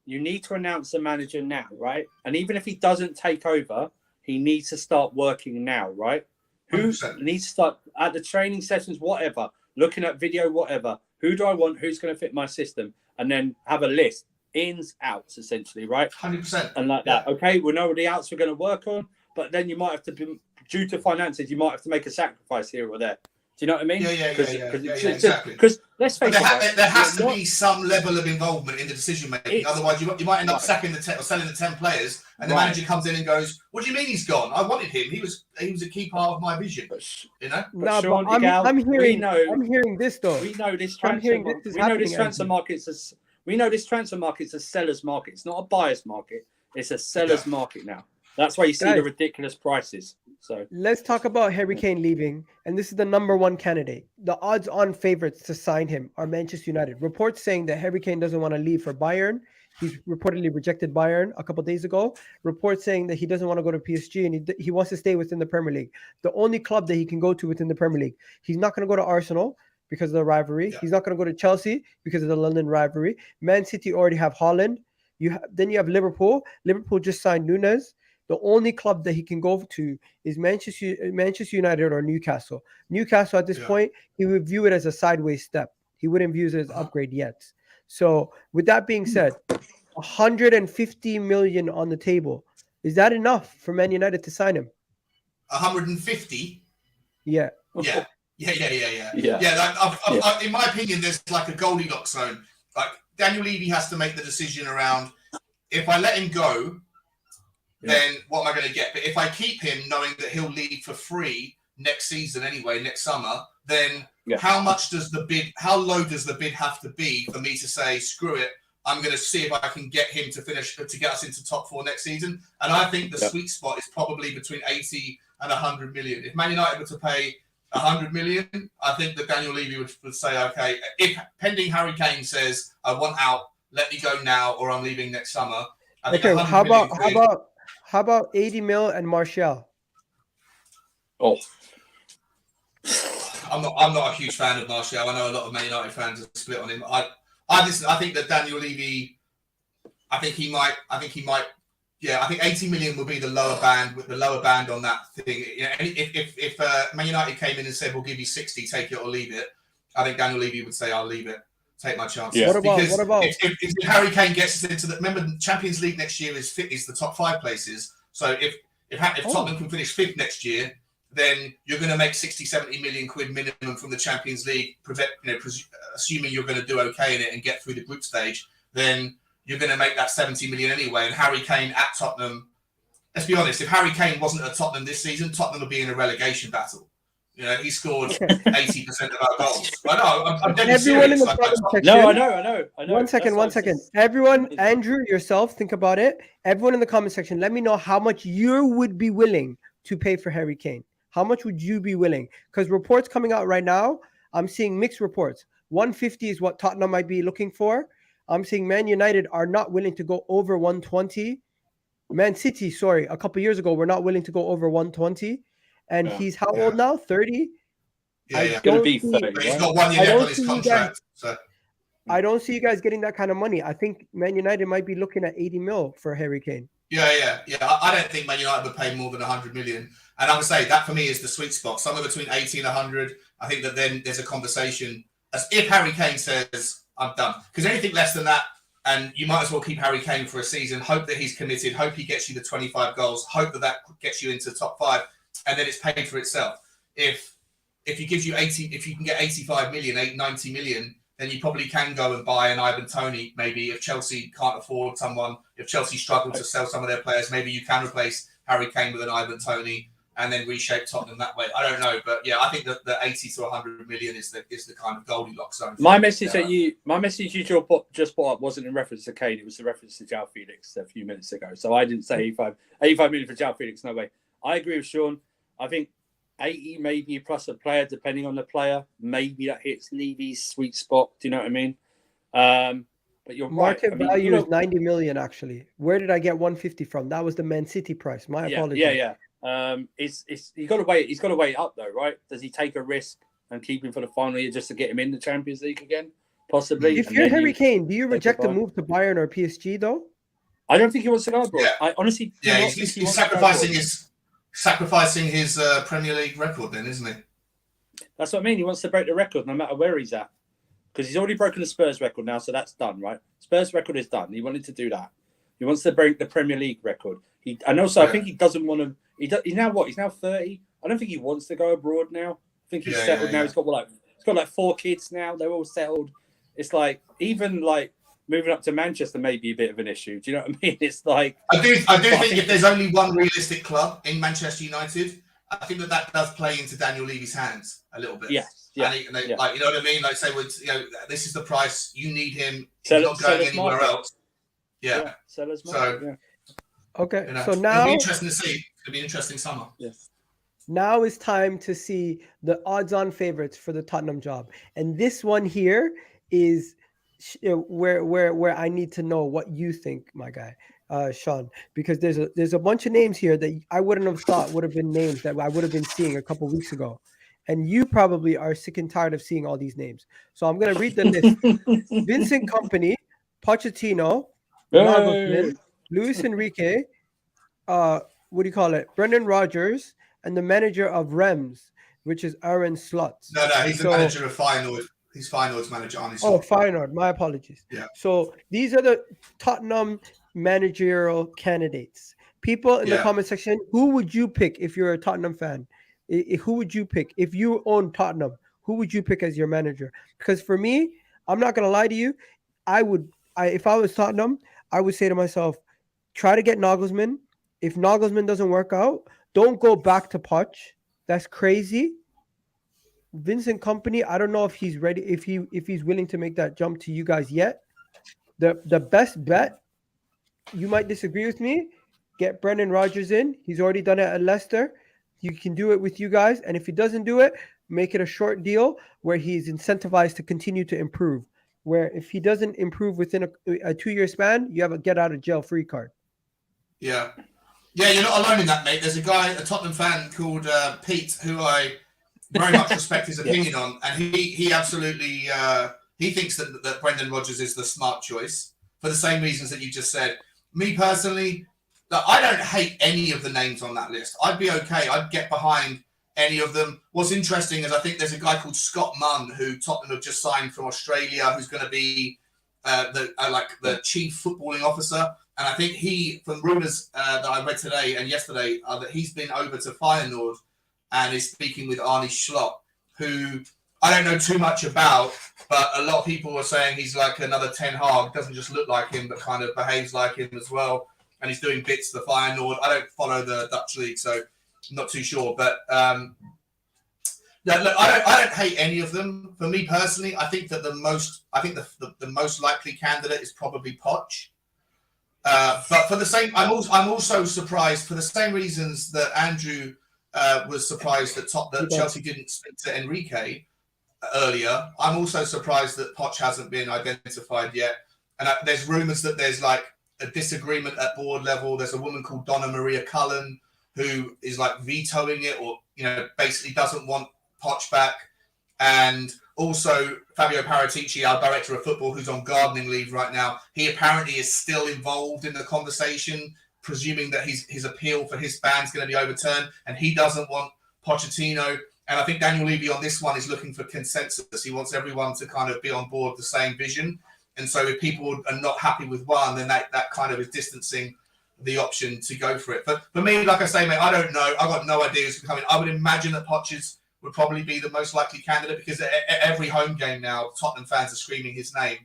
[SPEAKER 3] you need to announce the manager now, right? And even if he doesn't take over, he needs to start working now, right?
[SPEAKER 2] 100%.
[SPEAKER 3] Who needs to start at the training sessions, whatever, looking at video, whatever. Who do I want? Who's going to fit my system? And then have a list, ins, outs, essentially, right?
[SPEAKER 2] 100%.
[SPEAKER 3] And like that. Okay, we know the outs we're going to work on, but then you might have to, due to finances, you might have to make a sacrifice here or there. Do you know what I mean?
[SPEAKER 2] Exactly.
[SPEAKER 3] Because let's face
[SPEAKER 2] it, there has to
[SPEAKER 3] not,
[SPEAKER 2] be some level of involvement in the decision making. Otherwise, you might end up sacking the 10 or selling the 10 players, and the manager comes in and goes, "What do you mean he's gone? I wanted him. He was a key part of my vision." You know.
[SPEAKER 3] But Sean,
[SPEAKER 1] I'm hearing this though.
[SPEAKER 3] We know this transfer. We know this transfer market's a seller's market. It's not a buyer's market. It's a seller's market now. That's why you see the ridiculous prices. So
[SPEAKER 1] let's talk about Harry Kane leaving, and this is the number one candidate. The odds-on favorites to sign him are Manchester United. Reports saying that Harry Kane doesn't want to leave for Bayern. He's reportedly rejected Bayern a couple of days ago. Reports saying that he doesn't want to go to PSG and he wants to stay within the Premier League. The only club that he can go to within the Premier League. He's not going to go to Arsenal because of the rivalry. Yeah. He's not going to go to Chelsea because of the London rivalry. Man City already have Haaland. Then you have Liverpool. Liverpool just signed Nunez. The only club that he can go to is Manchester United or Newcastle. Newcastle at this point, he would view it as a sideways step. He wouldn't view it as upgrade yet. So with that being said, 150 million on the table. Is that enough for Man United to sign him?
[SPEAKER 2] 150?
[SPEAKER 1] Yeah.
[SPEAKER 2] Yeah. Like, in my opinion, there's like a Goldilocks zone. Like Daniel Levy has to make the decision around, if I let him go, then what am I going to get? But if I keep him knowing that he'll leave for free next season anyway, next summer, then how low does the bid have to be for me to say, screw it, I'm going to see if I can get him to get us into top 4 next season? And I think the sweet spot is probably between 80 and 100 million. If Man United were to pay 100 million, I think that Daniel Levy would say, okay, if pending Harry Kane says, I want out, let me go now, or I'm leaving next summer. I think
[SPEAKER 1] how about 80 mil and Martial?
[SPEAKER 3] Oh,
[SPEAKER 2] I'm not a huge fan of Martial. I know a lot of Man United fans are split on him. I think that Daniel Levy, I think he might. Yeah, I think 80 million will be the lower band on that thing. You know, if Man United came in and said, we'll give you 60, take it or leave it, I think Daniel Levy would say, I'll leave it. Take my chances.
[SPEAKER 1] Yeah. What about
[SPEAKER 2] if Harry Kane gets into the, remember the Champions League next year is the top 5 places. So if Tottenham can finish 5th next year, then you're going to make 60, 70 million quid minimum from the Champions League. Assuming you're going to do okay in it and get through the group stage, then you're going to make that 70 million anyway. And Harry Kane at Tottenham, let's be honest, if Harry Kane wasn't at Tottenham this season, Tottenham would be in a relegation battle. You know, he scored 80% of our goals. I know. I'm dead
[SPEAKER 1] everyone
[SPEAKER 2] serious.
[SPEAKER 1] In the comment section.
[SPEAKER 3] No, I know.
[SPEAKER 1] One second. Everyone, Andrew, yourself, think about it. Everyone in the comment section, let me know how much you would be willing to pay for Harry Kane. How much would you be willing? Because reports coming out right now, I'm seeing mixed reports. 150 is what Tottenham might be looking for. I'm seeing Man United are not willing to go over 120. Man City, a couple years ago, were not willing to go over 120. And he's how old now? 30?
[SPEAKER 3] He's going to be 30.
[SPEAKER 2] But he's got 1 year left on his contract.
[SPEAKER 1] I don't see you guys getting that kind of money. I think Man United might be looking at 80 mil for Harry Kane.
[SPEAKER 2] Yeah. I don't think Man United would pay more than 100 million. And I would say that for me is the sweet spot. Somewhere between 80 and 100. I think that then there's a conversation as if Harry Kane says, I'm done. Because anything less than that, and you might as well keep Harry Kane for a season, hope that he's committed, hope he gets you the 25 goals, hope that gets you into top 5, and then it's paid for itself. If he gives you 80, if you can get 85 million, 90 million, then you probably can go and buy an Ivan Toney. Maybe if Chelsea can't afford someone, if Chelsea struggle to sell some of their players, maybe you can replace Harry Kane with an Ivan Toney and then reshape Tottenham that way. I don't know, but yeah, I think that the 80 to 100 million is the kind of Goldilocks zone.
[SPEAKER 3] My message you just brought up wasn't in reference to Kane; it was in reference to João Felix a few minutes ago. So I didn't say 85 million for João Felix. No way. I agree with Sean. I think 80 maybe plus a player, depending on the player. Maybe that hits Levy's sweet spot. Do you know what I mean? But your
[SPEAKER 1] market value is 90 million. Actually, where did I get 150 from? That was the Man City price. My apologies.
[SPEAKER 3] Yeah. He's got to wait. He's got to wait up though, right? Does he take a risk and keep him for the final year just to get him in the Champions League again? Possibly.
[SPEAKER 1] If you're Harry Kane, do you reject the move to Bayern or PSG though?
[SPEAKER 3] I don't think he wants to go abroad.
[SPEAKER 2] Yeah.
[SPEAKER 3] I honestly,
[SPEAKER 2] he's sacrificing his Premier League record, then, isn't he?
[SPEAKER 3] That's what I mean. He wants to break the record, no matter where he's at, because he's already broken the Spurs record now, so that's done, right? Spurs record is done. He wanted to do that. He wants to break the Premier League record. I think he doesn't want to. He's now what? He's now 30. I don't think he wants to go abroad now. I think he's settled now. He's got like 4 kids now. They're all settled. It's like even like moving up to Manchester may be a bit of an issue. Do you know what I mean? It's like
[SPEAKER 2] I do think if there's only one realistic club in Manchester United, I think that does play into Daniel Levy's hands a little bit.
[SPEAKER 3] Yes.
[SPEAKER 2] Yeah. And like, you know what I mean? Like say, this is the price. You need him. He's not going anywhere else. Yeah.
[SPEAKER 1] Okay.
[SPEAKER 2] You know,
[SPEAKER 1] so now
[SPEAKER 2] it'll be interesting to see. It'll be an interesting summer.
[SPEAKER 3] Yes.
[SPEAKER 1] Now it's time to see the odds-on favorites for the Tottenham job, and this one here is where I need to know what you think, my guy, Sean, because there's a bunch of names here that I wouldn't have thought would have been names that I would have been seeing a couple weeks ago, and you probably are sick and tired of seeing all these names. So I'm gonna read the list: Vincent Kompany, Pochettino, Nagelsmann, Luis Enrique, Brendan Rodgers, and the manager of Reims, which is Aaron Slotz.
[SPEAKER 2] No, he's the manager of Feyenoord. He's Feyenoord's manager, honestly.
[SPEAKER 1] Oh, Feyenoord. My apologies.
[SPEAKER 2] Yeah.
[SPEAKER 1] So these are the Tottenham managerial candidates. People in the comment section, who would you pick if you're a Tottenham fan? Who would you pick? If you own Tottenham, who would you pick as your manager? Because for me, I'm not going to lie to you. If I was Tottenham, I would say to myself, try to get Nagelsmann. If Nagelsmann doesn't work out, don't go back to Poch. That's crazy. Vincent Kompany, I don't know if he's ready, if he's willing to make that jump to you guys yet. The best bet, you might disagree with me, get Brendan Rodgers in. He's already done it at Leicester. You can do it with you guys. And if he doesn't do it, make it a short deal where he's incentivized to continue to improve. Where if he doesn't improve within a 2-year span, you have a get out of jail free card.
[SPEAKER 2] Yeah. Yeah, you're not alone in that, mate. There's a guy, a Tottenham fan called Pete, who I very much respect his opinion on, and he absolutely he thinks that Brendan Rodgers is the smart choice for the same reasons that you just said. Me personally, I don't hate any of the names on that list. I'd be okay. I'd get behind any of them. What's interesting is I think there's a guy called Scott Munn who Tottenham have just signed from Australia, who's going to be the chief footballing officer. And I think from rumours that I read today and yesterday, that he's been over to Feyenoord and is speaking with Arne Slot, who I don't know too much about, but a lot of people are saying he's like another Ten Hag, doesn't just look like him, but kind of behaves like him as well. And he's doing bits for the Feyenoord. I don't follow the Dutch league, so I'm not too sure. But I don't hate any of them. For me personally, I think that the most likely candidate is probably Poch. But for the same, I'm also surprised for the same reasons that Andrew was surprised that Chelsea didn't speak to Enrique earlier. I'm also surprised that Poch hasn't been identified yet. And there's rumours that there's like a disagreement at board level. There's a woman called Donna Maria Cullen who is like vetoing it, or basically doesn't want Poch back. And also Fabio Paratici, our director of football, who's on gardening leave right now, he apparently is still involved in the conversation, presuming that his appeal for his ban's going to be overturned, and he doesn't want Pochettino. And I think Daniel Levy on this one is looking for consensus. He wants everyone to kind of be on board the same vision. And so if people are not happy with one, then that kind of is distancing the option to go for it. But for me, like I say, mate, I don't know. I've got no idea who's coming. I would imagine that Poch would probably be the most likely candidate, because at every home game now, Tottenham fans are screaming his name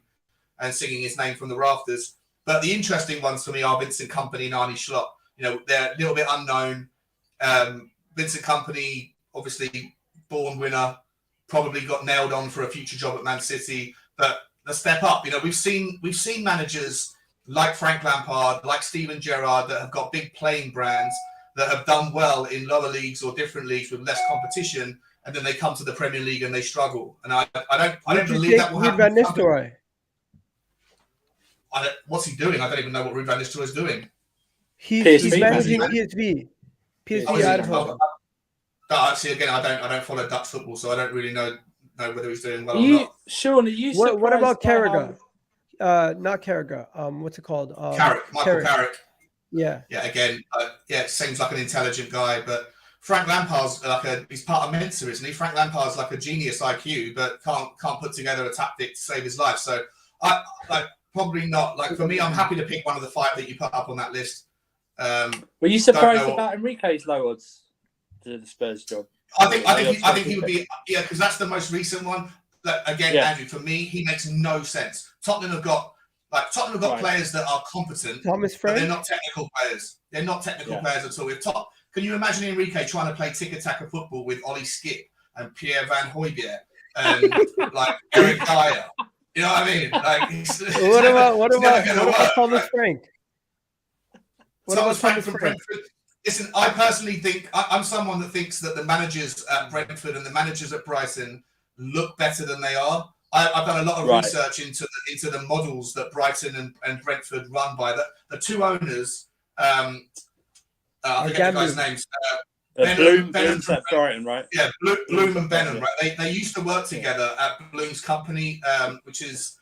[SPEAKER 2] and singing his name from the rafters. But the interesting ones for me are Vincent Kompany and Arne Slot. They're a little bit unknown. Vincent Kompany, obviously born winner, probably got nailed on for a future job at Man City. But the step up, we've seen managers like Frank Lampard, like Steven Gerrard, that have got big playing brands that have done well in lower leagues or different leagues with less competition, and then they come to the Premier League and they struggle. And I don't believe that will happen. What's he doing? I don't even know what Ruud van Nistelrooy is doing.
[SPEAKER 1] He's managing PSV.
[SPEAKER 2] PSV. See, again, I don't follow Dutch football, so I don't really know whether he's doing well or not.
[SPEAKER 3] Sean, are you surprised?
[SPEAKER 1] What about Carragher? Not Carragher. What's it called?
[SPEAKER 2] Michael Carrick.
[SPEAKER 1] Yeah.
[SPEAKER 2] Yeah. Again, seems like an intelligent guy, but Frank Lampard's he's part of Mensa, isn't he? Frank Lampard's like a genius IQ, but can't put together a tactic to save his life. So probably not. Like for me, I'm happy to pick one of the 5 that you put up on that list.
[SPEAKER 3] Were you surprised about Enrique's low odds to the Spurs job?
[SPEAKER 2] I think he would be, because that's the most recent one. Again, Andrew, for me, he makes no sense. Tottenham have got players that are competent, but they're not technical players. They're not technical players at all. Can you imagine Enrique trying to play tiki-taka football with Ollie Skip and Pierre Van Hooijdonk and like Eric Dyer? You know what I mean? Like, what about
[SPEAKER 1] Thomas Frank?
[SPEAKER 2] Thomas Frank from Brentford. Listen, I personally think I'm someone that thinks that the managers at Brentford and the managers at Brighton look better than they are. I've done a lot of research into the models that Brighton and Brentford run by. The two owners, I forget the guys' names.
[SPEAKER 3] Bloom's at Brighton, right?
[SPEAKER 2] Yeah, Bloom and Benham, right? They used to work together at Bloom's company, which is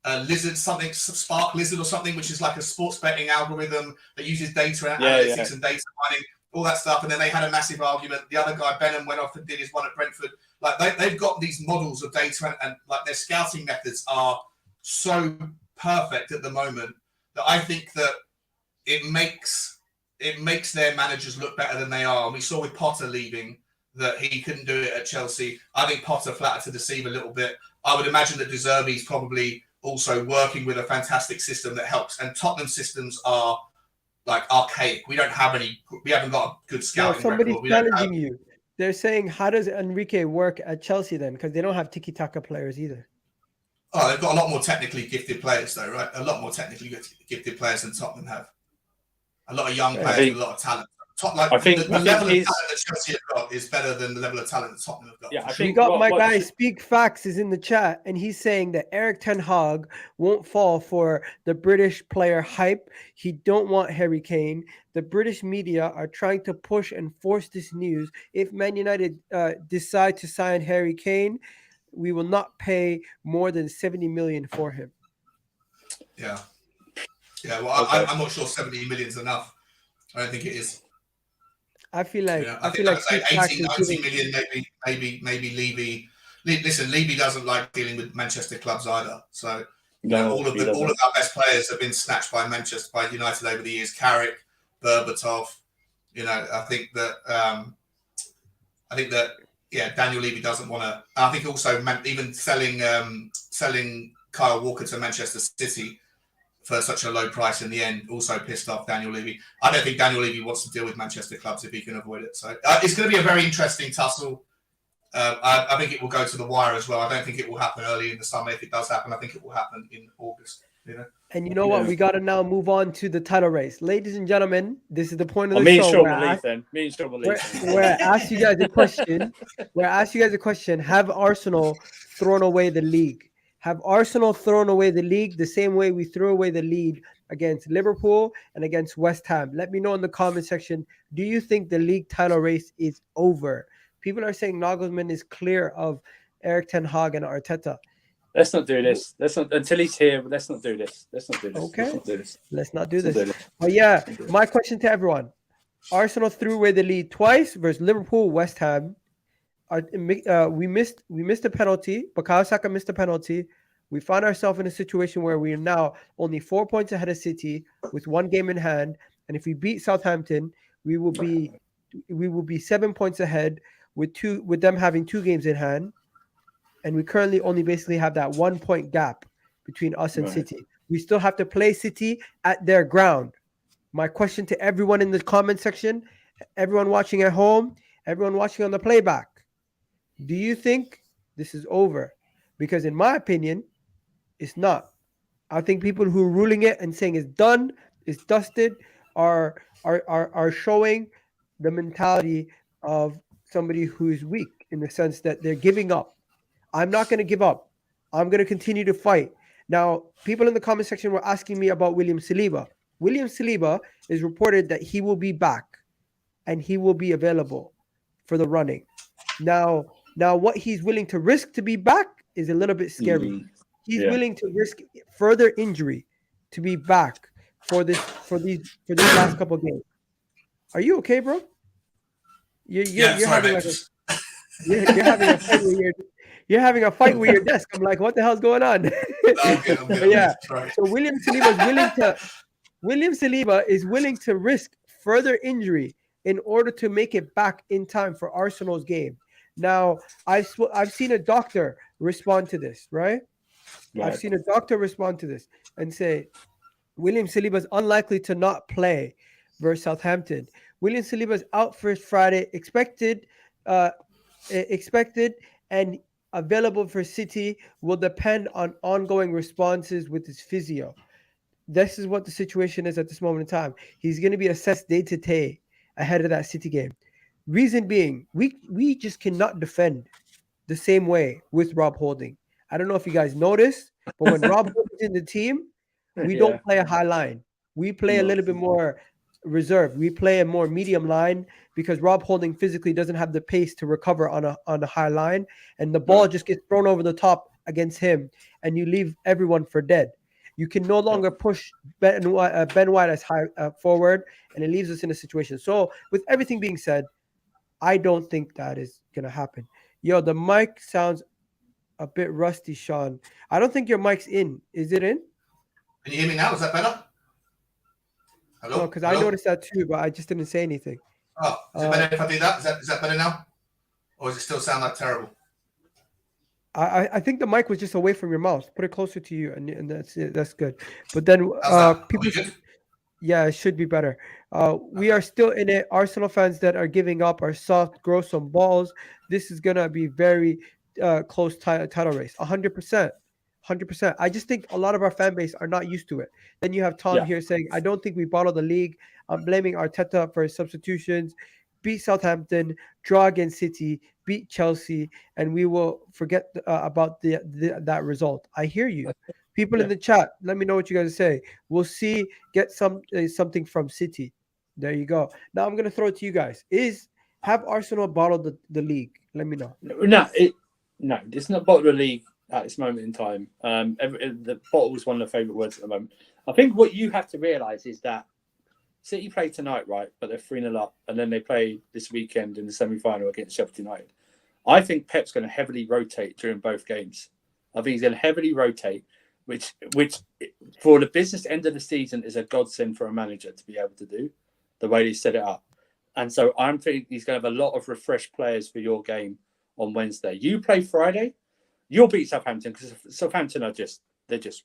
[SPEAKER 2] Lizard, something Spark Lizard or something, which is like a sports betting algorithm that uses data analytics and data mining, all that stuff. And then they had a massive argument. The other guy, Benham, went off and did his one at Brentford. Like they've got these models of data and like their scouting methods are so perfect at the moment that I think that it makes their managers look better than they are. And we saw with Potter leaving that he couldn't do it at Chelsea. I think Potter flattered to deceive a little bit. I would imagine that De Zerbi's probably also working with a fantastic system that helps. And Tottenham systems are like archaic. We haven't got a good scouting
[SPEAKER 1] somebody's
[SPEAKER 2] record.
[SPEAKER 1] challenging you. They're saying, how does Enrique work at Chelsea then? Because they don't have tiki-taka players either.
[SPEAKER 2] Oh, they've got a lot more technically gifted players though, right? A lot more technically gifted players than Tottenham have. A lot of young players with a lot of talent. I think the level of talent that Chelsea have got is better than the level of talent that Tottenham have got.
[SPEAKER 1] Yeah, I think we got my guy Speak Facts is in the chat, and he's saying that Eric Ten Hag won't fall for the British player hype. He don't want Harry Kane. The British media are trying to push and force this news. If Man United decide to sign Harry Kane, we will not pay more than 70 million for him.
[SPEAKER 2] Yeah. Well, okay. I'm not sure 70 million is enough. I don't think it is.
[SPEAKER 1] I feel like
[SPEAKER 2] I feel like 80, 90 million, maybe Levy. Listen, Levy doesn't like dealing with Manchester clubs either. So all of our best players have been snatched by United over the years. Carrick, Berbatov. I think that Daniel Levy doesn't want to. I think also even selling Kyle Walker to Manchester City for such a low price in the end also pissed off Daniel Levy. I don't think Daniel Levy wants to deal with Manchester clubs if he can avoid it. So it's going to be a very interesting tussle. I think it will go to the wire as well. I don't think it will happen early in the summer. If it does happen, I think it will happen in August.
[SPEAKER 1] And you know what? We got to now move on to the title race. Ladies and gentlemen, this is the point of the
[SPEAKER 3] show.
[SPEAKER 1] Me and Sean will leave. Where I ask you guys a question. Have Arsenal thrown away the league? Have Arsenal thrown away the league the same way we threw away the lead against Liverpool and against West Ham? Let me know in the comment section. Do you think the league title race is over? People are saying Nagelsmann is clear of Eric Ten Hag and Arteta.
[SPEAKER 3] Let's not do this. Until he's here. Let's not do this.
[SPEAKER 1] Okay. Let's not do this. But yeah, my question to everyone: Arsenal threw away the lead twice versus Liverpool, West Ham. We missed a penalty. Bukayo Saka missed a penalty. We found ourselves in a situation where we are now only 4 points ahead of City with one game in hand. And if we beat Southampton, we will be 7 points ahead with them having 2 games in hand. And we currently only basically have that 1 point gap between us and City. We still have to play City at their ground. My question to everyone in the comment section, everyone watching at home, everyone watching on the playback: do you think this is over? Because in my opinion, it's not. I think people who are ruling it and saying it's done, it's dusted, are showing the mentality of somebody who is weak in the sense that they're giving up. I'm not going to give up. I'm going to continue to fight. Now, people in the comment section were asking me about William Saliba. William Saliba is reported that he will be back and he will be available for the running. Now, what he's willing to risk to be back is a little bit scary. Mm-hmm. He's willing to risk further injury to be back for these last couple of games. Are you okay, bro? You're having a fight with your desk. I'm like, what the hell's going on? Yeah. So William Saliba is willing to risk further injury in order to make it back in time for Arsenal's game. Now, I've seen a doctor respond to this, right? I've seen a doctor respond to this and say William Saliba is unlikely to not play versus Southampton. William Saliba is out first Friday, expected and available for City will depend on ongoing responses with his physio. This is what the situation is at this moment in time. He's going to be assessed day to day ahead of that City game. Reason being, we just cannot defend the same way with Rob Holding. I don't know if you guys noticed, but when Rob Holding's in the team, we don't play a high line. We play a little bit more reserved. We play a more medium line because Rob Holding physically doesn't have the pace to recover on a high line, and the ball just gets thrown over the top against him, and you leave everyone for dead. You can no longer push Ben White as high forward, and it leaves us in a situation. So, with everything being said, I don't think that is going to happen. Yo, the mic sounds a bit rusty, Sean. I don't think your mic's in. Is it in?
[SPEAKER 2] Can you hear me now? Is that better? Hello?
[SPEAKER 1] No, because I noticed that too, but I just didn't say anything.
[SPEAKER 2] Oh, is it better if I do that? Is that better now? Or does it still sound like terrible?
[SPEAKER 1] I think the mic was just away from your mouth. Put it closer to you, and that's it. That's good. But then people, yeah, it should be better. We are still in it. Arsenal fans that are giving up are soft, grow some balls. This is gonna be very close title race. 100%. 100%. I just think a lot of our fan base are not used to it. Then you have Tom here saying, I don't think we bottled the league. I'm blaming Arteta for his substitutions. Beat Southampton, draw against City, beat Chelsea, and we will forget about that result. I hear you. People in the chat, let me know what you guys say. We'll see. Get something from City. There you go. Now I'm going to throw it to you guys. Have Arsenal bottled the league? Let me know.
[SPEAKER 3] No, it's not bottled the league at this moment in time. The bottle is one of the favourite words at the moment. I think what you have to realise is that City play tonight, right? But they're 3-0 up, and then they play this weekend in the semi-final against Sheffield United. I think Pep's going to heavily rotate during both games. I think he's going to heavily rotate, which for the business end of the season is a godsend for a manager to be able to do the way they set it up. And so I'm thinking he's going to have a lot of refreshed players for your game on Wednesday. You play Friday, you'll beat Southampton because Southampton are they're just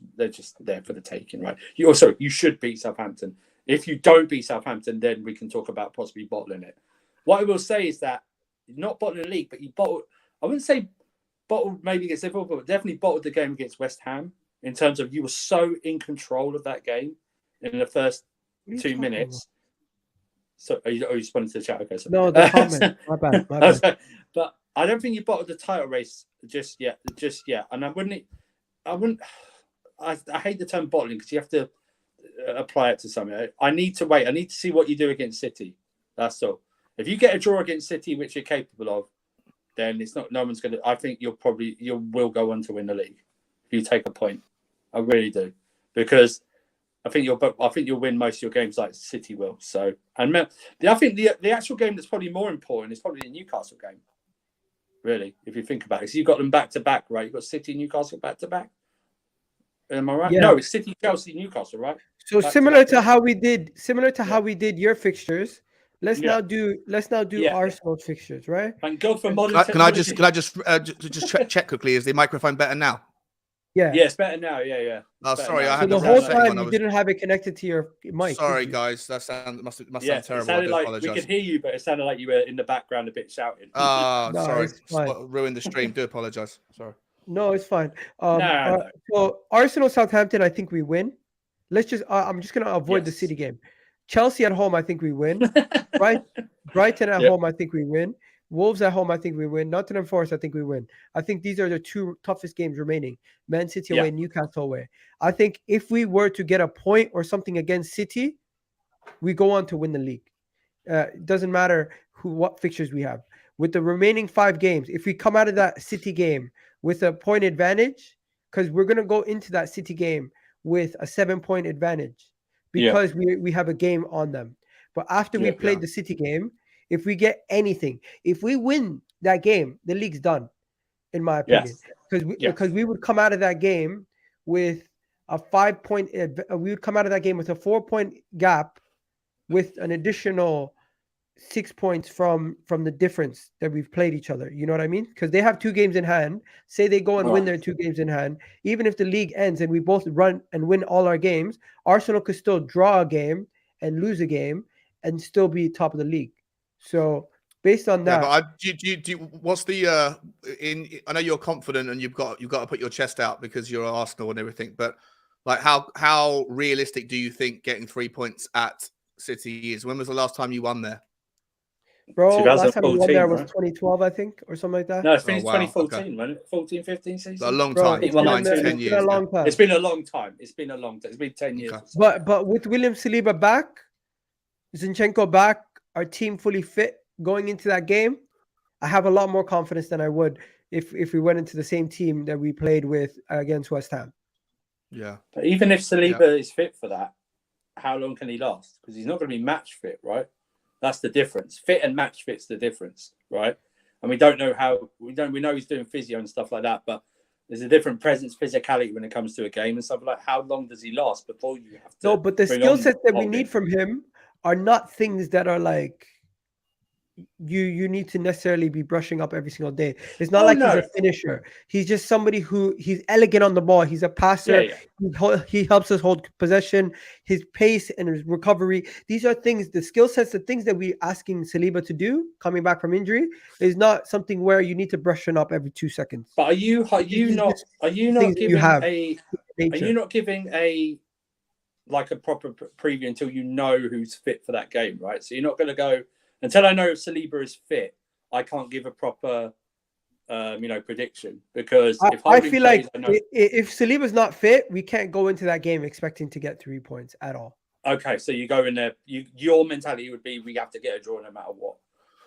[SPEAKER 3] there for the taking, right? You should beat Southampton. If you don't beat Southampton, then we can talk about possibly bottling it. What I will say is that not bottling the league, but you bottled. I wouldn't say bottled maybe against Liverpool, but definitely bottled the game against West Ham in terms of you were so in control of that game in the first 2 minutes. So are you responding to the chat? Okay, so
[SPEAKER 1] no, the comment. My bad.
[SPEAKER 3] But I don't think you bottled the title race just yet. And I hate the term bottling because you have to apply it to something. I need to wait. I need to see what you do against City. That's all. If you get a draw against City, which you're capable of, then it's not. No one's going to. I think you will go on to win the league if you take a point. I really do, because I think you'll win most of your games like City will. So, and I think the actual game that's probably more important is probably the Newcastle game. Really, if you think about it, so you've got them back to back, right? You've got City, Newcastle back to back. Am I right?
[SPEAKER 1] Yeah.
[SPEAKER 3] No, it's City, Chelsea, Newcastle, right?
[SPEAKER 1] So similar to how we did your fixtures. Let's now do Arsenal's fixtures, right?
[SPEAKER 3] Thank God for modern
[SPEAKER 4] technology. Can I just check quickly? Is the microphone better now?
[SPEAKER 1] Yeah.
[SPEAKER 3] Yeah, it's better now. Yeah.
[SPEAKER 4] Oh, sorry, I had
[SPEAKER 1] the whole time you didn't have it connected to your mic.
[SPEAKER 4] Sorry, guys, that must sound terrible.
[SPEAKER 3] I do apologize. We could hear you, but it sounded like you were in the background a bit shouting.
[SPEAKER 4] Oh, sorry, ruined the stream. Do apologize. Sorry.
[SPEAKER 1] No, it's fine.
[SPEAKER 3] No.
[SPEAKER 1] So Arsenal Southampton, I think we win. Let's just. I'm just gonna avoid the City game. Chelsea at home, I think we win. Right? Brighton at home, I think we win. Wolves at home, I think we win. Nottingham Forest, I think we win. I think these are the two toughest games remaining. Man City away, Newcastle away. I think if we were to get a point or something against City, we go on to win the league. It doesn't matter what fixtures we have. With the remaining 5 games, if we come out of that City game with a point advantage, because we're going to go into that City game with a 7-point advantage because we have a game on them. But after we played the City game, if we get anything, if we win that game, the league's done, in my opinion. Because we would come out of that game with a 5-point. We would come out of that game with a 4-point gap, with an additional 6 points from the difference that we've played each other. You know what I mean? Because they have 2 games in hand. Say they go and win their 2 games in hand. Even if the league ends and we both run and win all our games, Arsenal could still draw a game and lose a game and still be top of the league. So based on that,
[SPEAKER 4] but what's the I know you're confident and you've got to put your chest out because you're Arsenal and everything, but like how realistic do you think getting 3 points at City is? When was the last time you won there?
[SPEAKER 1] bro, last time we won there was
[SPEAKER 3] right?
[SPEAKER 1] 2012, I think, or something like that.
[SPEAKER 3] No, it's finished
[SPEAKER 4] wow.
[SPEAKER 3] 2014,
[SPEAKER 4] Okay.
[SPEAKER 3] wasn't it? 14, 15 season.
[SPEAKER 4] A long
[SPEAKER 1] Bro,
[SPEAKER 4] time.
[SPEAKER 1] it's
[SPEAKER 3] 9 to
[SPEAKER 4] 10
[SPEAKER 1] been
[SPEAKER 4] years.
[SPEAKER 1] a long time.
[SPEAKER 3] It's been a long time. It's been a long time. It's been 10 years.
[SPEAKER 4] Okay.
[SPEAKER 1] But with William Saliba back, Zinchenko back, our team fully fit going into that game, I have a lot more confidence than I would if we went into the same team that we played with against West Ham.
[SPEAKER 4] Yeah.
[SPEAKER 3] But even if Saliba is fit for that, how long can he last? Because he's not going to be match fit, right? That's the difference. Fit and match fit's the difference, right? And we don't know how. We know he's doing physio and stuff like that, but there's a different presence, physicality when it comes to a game and stuff like. How long does he last before you have to?
[SPEAKER 1] No, but the skill sets that we need from him are not things that are like you need to necessarily be brushing up every single day. It's not he's a finisher. He's just somebody he's elegant on the ball. He's a passer. Yeah. He helps us hold possession. His pace and his recovery. These are things, the skill sets, the things that we're asking Saliba to do coming back from injury is not something where you need to brush it up every 2 seconds.
[SPEAKER 3] But are you not giving a like a proper preview until you know who's fit for that game, right? So you're not going to go until I know if Saliba is fit. I can't give a proper, prediction because
[SPEAKER 1] I feel like if Saliba's not fit, we can't go into that game expecting to get 3 points at all.
[SPEAKER 3] Okay, so you go in there. Your mentality would be we have to get a draw no matter what.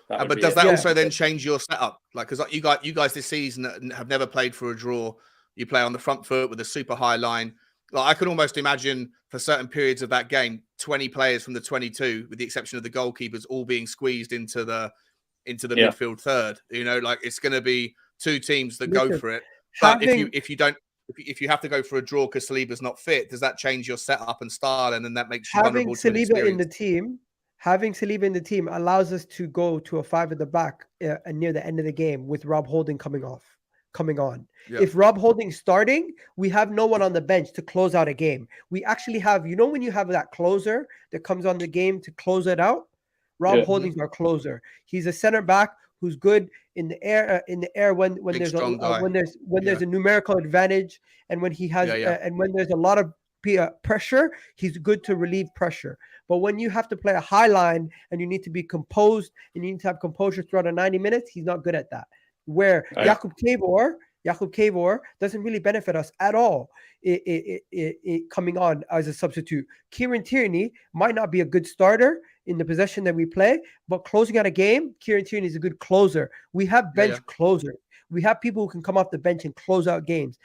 [SPEAKER 4] But does that also then change your setup? Like, because you guys this season have never played for a draw. You play on the front foot with a super high line. Like, I can almost imagine for certain periods of that game, 20 players from the 22, with the exception of the goalkeepers, all being squeezed into the midfield third. You know, like it's going to be 2 teams that go for it. But if you have to go for a draw because Saliba's not fit, does that change your setup and style, and then that makes you vulnerable to
[SPEAKER 1] Saliba in the team? Having Saliba in the team allows us to go to a 5 at the back near the end of the game with Rob Holding coming on. Yep. If Rob Holding's starting, we have no one on the bench to close out a game. We actually have, when you have that closer that comes on the game to close it out, Rob Holding's our closer. He's a center back who's good in the air when there's a numerical advantage and when he has and when there's a lot of pressure, he's good to relieve pressure. But when you have to play a high line and you need to be composed and you need to have composure throughout the 90 minutes, he's not good at that. Where Jakub Kavor doesn't really benefit us at all coming on as a substitute. Kieran Tierney might not be a good starter in the possession that we play, but closing out a game, Kieran Tierney is a good closer. We have bench closers. We have people who can come off the bench and close out games.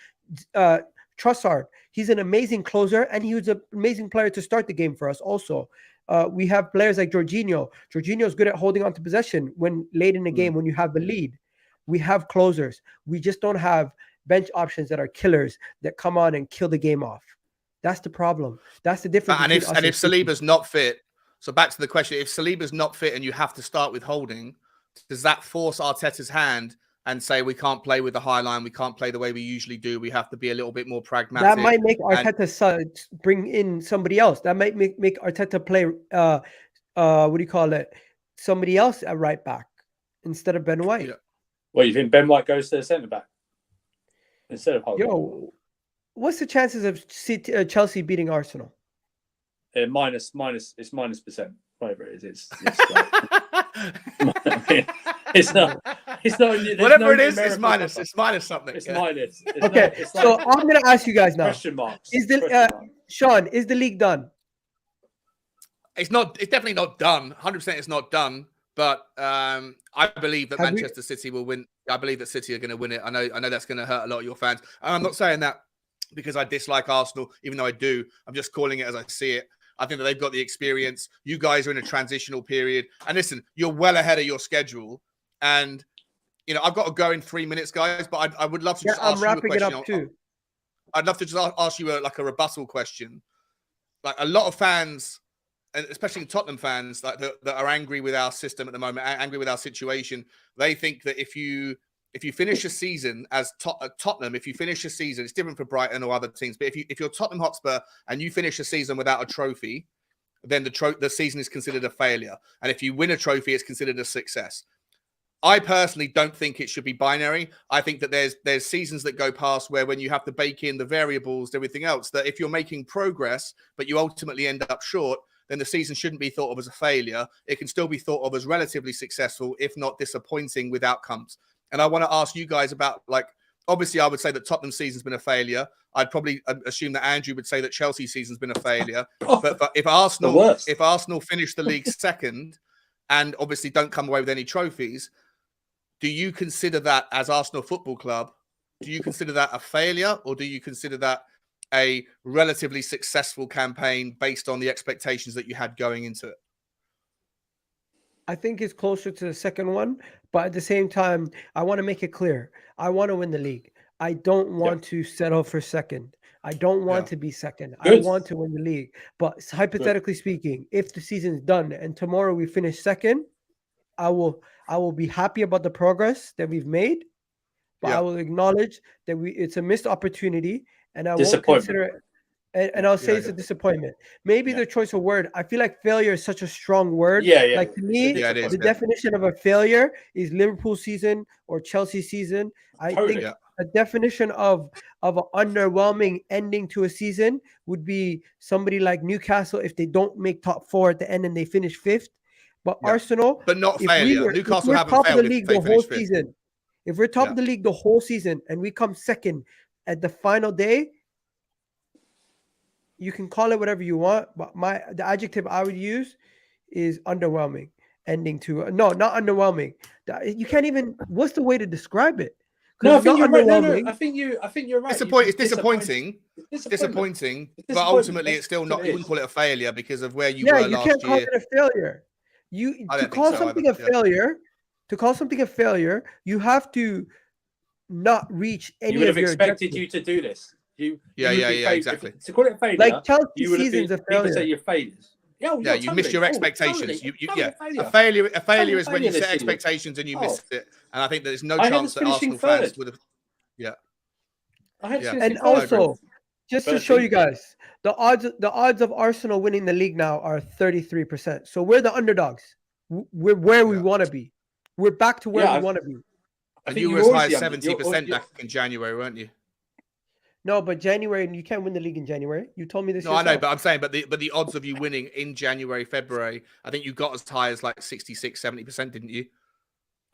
[SPEAKER 1] Trossard, he's an amazing closer, and he was an amazing player to start the game for us also. We have players like Jorginho. Jorginho is good at holding on to possession when late in the game when you have the lead. We have closers. We just don't have bench options that are killers that come on and kill the game off. That's the problem. That's the difference.
[SPEAKER 4] And if Saliba's not fit, so back to the question, if Saliba's not fit and you have to start with Holding, does that force Arteta's hand and say we can't play with the high line, we can't play the way we usually do, we have to be a little bit more pragmatic?
[SPEAKER 1] That might make Arteta bring in somebody else. That might make Arteta play, somebody else at right back instead of Ben White.
[SPEAKER 3] Yeah. Well, you think Ben White goes to the centre back instead of Holding?
[SPEAKER 1] What's the chances of Chelsea beating Arsenal?
[SPEAKER 3] Minus %, whatever it is. It's not.
[SPEAKER 4] Whatever it is, it's minus. It's minus something.
[SPEAKER 3] It's minus.
[SPEAKER 1] Okay, so I'm going to ask you guys now.
[SPEAKER 3] Question marks.
[SPEAKER 1] Sean, is the league done?
[SPEAKER 4] It's not. It's definitely not done. 100%, it's not done. But I believe that Manchester City will win. I believe that City are going to win it. I know that's going to hurt a lot of your fans. And I'm not saying that because I dislike Arsenal, even though I do. I'm just calling it as I see it. I think that they've got the experience. You guys are in a transitional period. And listen, you're well ahead of your schedule. And, I've got to go in 3 minutes, guys. But I would love to just ask you a question. I'm wrapping it up too. I'd love to just ask you a rebuttal question. Like, a lot of fans and especially Tottenham fans that are angry with our system at the moment, angry with our situation. They think that if you finish a season as Tottenham, if you finish a season, it's different for Brighton or other teams. But if you're Tottenham Hotspur and you finish a season without a trophy, then the season is considered a failure. And if you win a trophy, it's considered a success. I personally don't think it should be binary. I think that there's seasons that go past where when you have to bake in the variables, everything else, that if you're making progress, but you ultimately end up short, then the season shouldn't be thought of as a failure. It can still be thought of as relatively successful, if not disappointing with outcomes. And I want to ask you guys about, like, obviously I would say that Tottenham's season's been a failure. I'd probably assume that Andrew would say that Chelsea's season's been a failure. But if Arsenal finish the league second and obviously don't come away with any trophies, do you consider that, as Arsenal Football Club, do you consider that a failure, or do you consider that a relatively successful campaign based on the expectations that you had going into it?
[SPEAKER 1] I think it's closer to the second one, but at the same time, I want to make it clear. I want to win the league. I don't want to settle for second. I don't want to be second.
[SPEAKER 3] Good.
[SPEAKER 1] I want to win the league. But hypothetically speaking, if the season's done and tomorrow we finish second, I will be happy about the progress that we've made, but I will acknowledge that it's a missed opportunity, and I won't consider it. And I'll say it's a disappointment. Maybe the choice of word. I feel like failure is such a strong word. Like, to me, the definition of a failure is Liverpool season or Chelsea season. I think a definition of an underwhelming ending to a season would be somebody like Newcastle if they don't make top 4 at the end and they finish 5th. But Arsenal,
[SPEAKER 4] but not failure. Newcastle haven't
[SPEAKER 1] top
[SPEAKER 4] failed
[SPEAKER 1] of the league the whole
[SPEAKER 4] 5th.
[SPEAKER 1] season. If we're top of the league the whole season and we come second at the final day, you can call it whatever you want, but the adjective I would use is underwhelming. Ending to not underwhelming. You can't even. What's the way to describe it?
[SPEAKER 3] No, I think you're right. No, I think you're right.
[SPEAKER 4] It's disappointing. Disappointing, but ultimately it's still not. You wouldn't call it a failure because of where you were last year.
[SPEAKER 1] You can't call it a failure. To call something a failure, you have to not reach any of your objectives.
[SPEAKER 3] You would have expected you to do this.
[SPEAKER 4] Exactly.
[SPEAKER 3] To call it a failure,
[SPEAKER 1] like Chelsea season's a failure.
[SPEAKER 3] People say you're failures.
[SPEAKER 4] You missed your expectations. A failure is when you set expectations and you missed it. And I think there's no chance that Arsenal fans would have.
[SPEAKER 1] And also, just to show you guys, the odds of Arsenal winning the league now are 33%. So we're the underdogs. We're where we want to be. We're back to where we want to be.
[SPEAKER 4] And you were as high as 70% back in January, weren't you?
[SPEAKER 1] No, but January, you can't win the league in January. You told me this.
[SPEAKER 4] No, I know, but I'm saying, but the odds of you winning in January, February, I think you got as high as like 66, 70%, didn't you?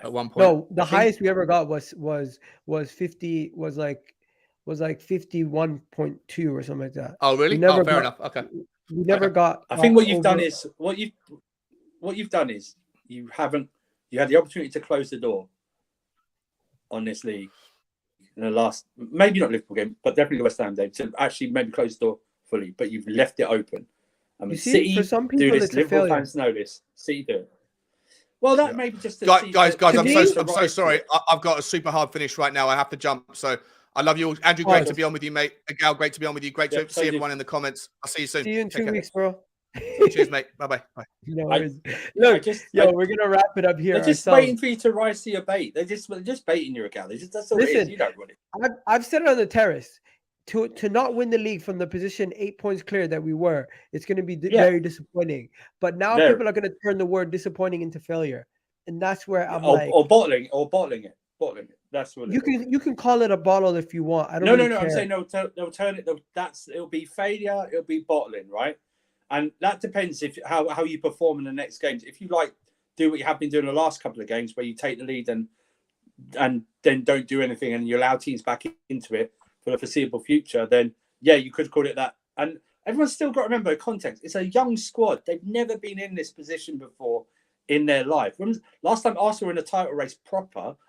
[SPEAKER 4] At one point.
[SPEAKER 1] No, the highest we ever got was 50, was like 51.2 or something like that.
[SPEAKER 4] Oh, really? Fair enough. Okay.
[SPEAKER 1] We never got.
[SPEAKER 3] I think what you've done is you had the opportunity to close the door on this league in the last, maybe not Liverpool game, but definitely the West Ham game, to actually maybe close the door fully, but you've left it open. I mean, City
[SPEAKER 1] for some people,
[SPEAKER 3] do this. Liverpool fans know this. City do it. Well, that maybe just
[SPEAKER 4] guys. I'm so sorry. I've got a super hard finish right now. I have to jump. So I love you all. Andrew, great to be on with you, mate. Gal, great to be on with you. Great to see everyone in the comments. I'll see you soon.
[SPEAKER 1] See you in 2 weeks, bro.
[SPEAKER 4] Cheers, mate. Bye.
[SPEAKER 1] No worries. Look, we're gonna wrap it up here.
[SPEAKER 3] They're just waiting for you to rise to your bait. They're just baiting your account. That's all it is. You don't want it.
[SPEAKER 1] I've said it on the terrace. To not win the league from the position 8 points clear that we were, it's going to be very disappointing. But now people are going to turn the word disappointing into failure, and that's where I'm
[SPEAKER 3] or bottling it. That's what
[SPEAKER 1] you can call it a bottle if you want. I don't.
[SPEAKER 3] No. I'm saying they'll turn it. It'll be failure. It'll be bottling, right? And that depends how you perform in the next games. If you do what you have been doing the last couple of games, where you take the lead and then don't do anything, and you allow teams back into it for the foreseeable future, then you could call it that. And everyone's still got to remember context. It's a young squad. They've never been in this position before in their life. Last time Arsenal were in a title race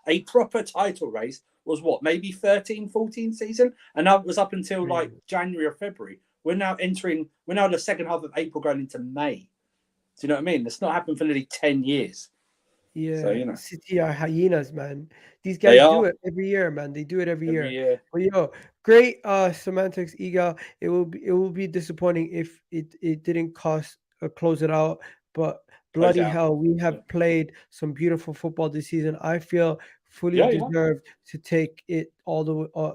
[SPEAKER 3] a proper title race was maybe 13-14 season, and that was up until like January or February. We're now the second half of April going into May. Do you know what I mean? It's not happened for nearly 10 years. Yeah. So,
[SPEAKER 1] City are hyenas, man. These guys do it every year, man. They do it every year. But great semantics, Iga. It will be disappointing if it didn't cost close it out. But
[SPEAKER 3] Close
[SPEAKER 1] bloody
[SPEAKER 3] out.
[SPEAKER 1] hell, we have played some beautiful football this season. I feel fully
[SPEAKER 3] Yeah, yeah.
[SPEAKER 1] deserved to take it all the way,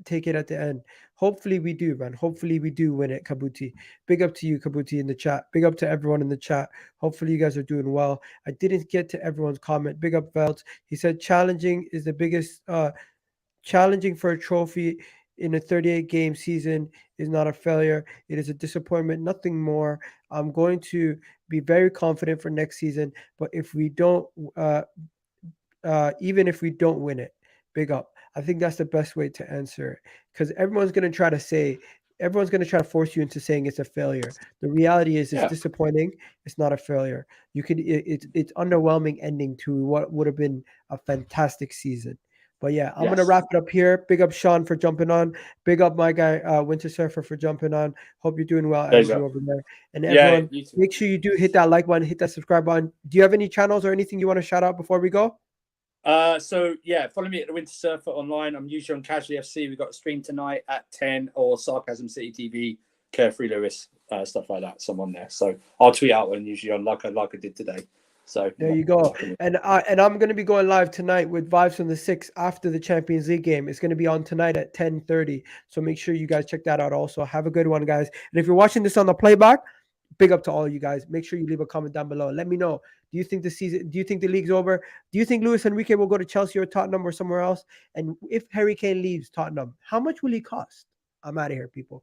[SPEAKER 1] take it at the end. Hopefully we do, man. Hopefully we do win it, Kabuti. Big up to you, Kabuti, in the chat. Big up to everyone in the chat. Hopefully you guys are doing well. I didn't get to everyone's comment. Big up, Velt. He said challenging is the biggest challenging for a trophy in a 38 game season is not a failure. It is a disappointment, nothing more. I'm going to be very confident for next season, but if we don't even if we don't win it, big up. I think that's the best way to answer it, because everyone's going to try to force you into saying it's a failure. The reality is it's disappointing. It's not a failure. It's underwhelming ending to what would have been a fantastic season. But yeah, I'm gonna wrap it up here. Big up Sean for jumping on. Big up my guy Winter Surfer for jumping on. Hope you're doing well, Andrew, over there. And everyone, make sure you do hit that like button, hit that subscribe button. Do you have any channels or anything you want to shout out before we go?
[SPEAKER 3] So yeah, follow me at the Winter Surfer online. I'm usually on Casually FC. We've got a stream tonight at 10, or Sarcasm City TV, Carefree Lewis, stuff like that. So I'm on there. So I'll tweet out when usually on like I did today. So
[SPEAKER 1] there you go. And I'm going to be going live tonight with Vibes from the 6 after the Champions League game. It's going to be on tonight at 10:30. So make sure you guys check that out also. Have a good one, guys. And if you're watching this on the playback, big up to all you guys. Make sure you leave a comment down below. Let me know. Do you think the league's over? Do you think Luis Enrique will go to Chelsea or Tottenham or somewhere else? And if Harry Kane leaves Tottenham, how much will he cost? I'm out of here, people.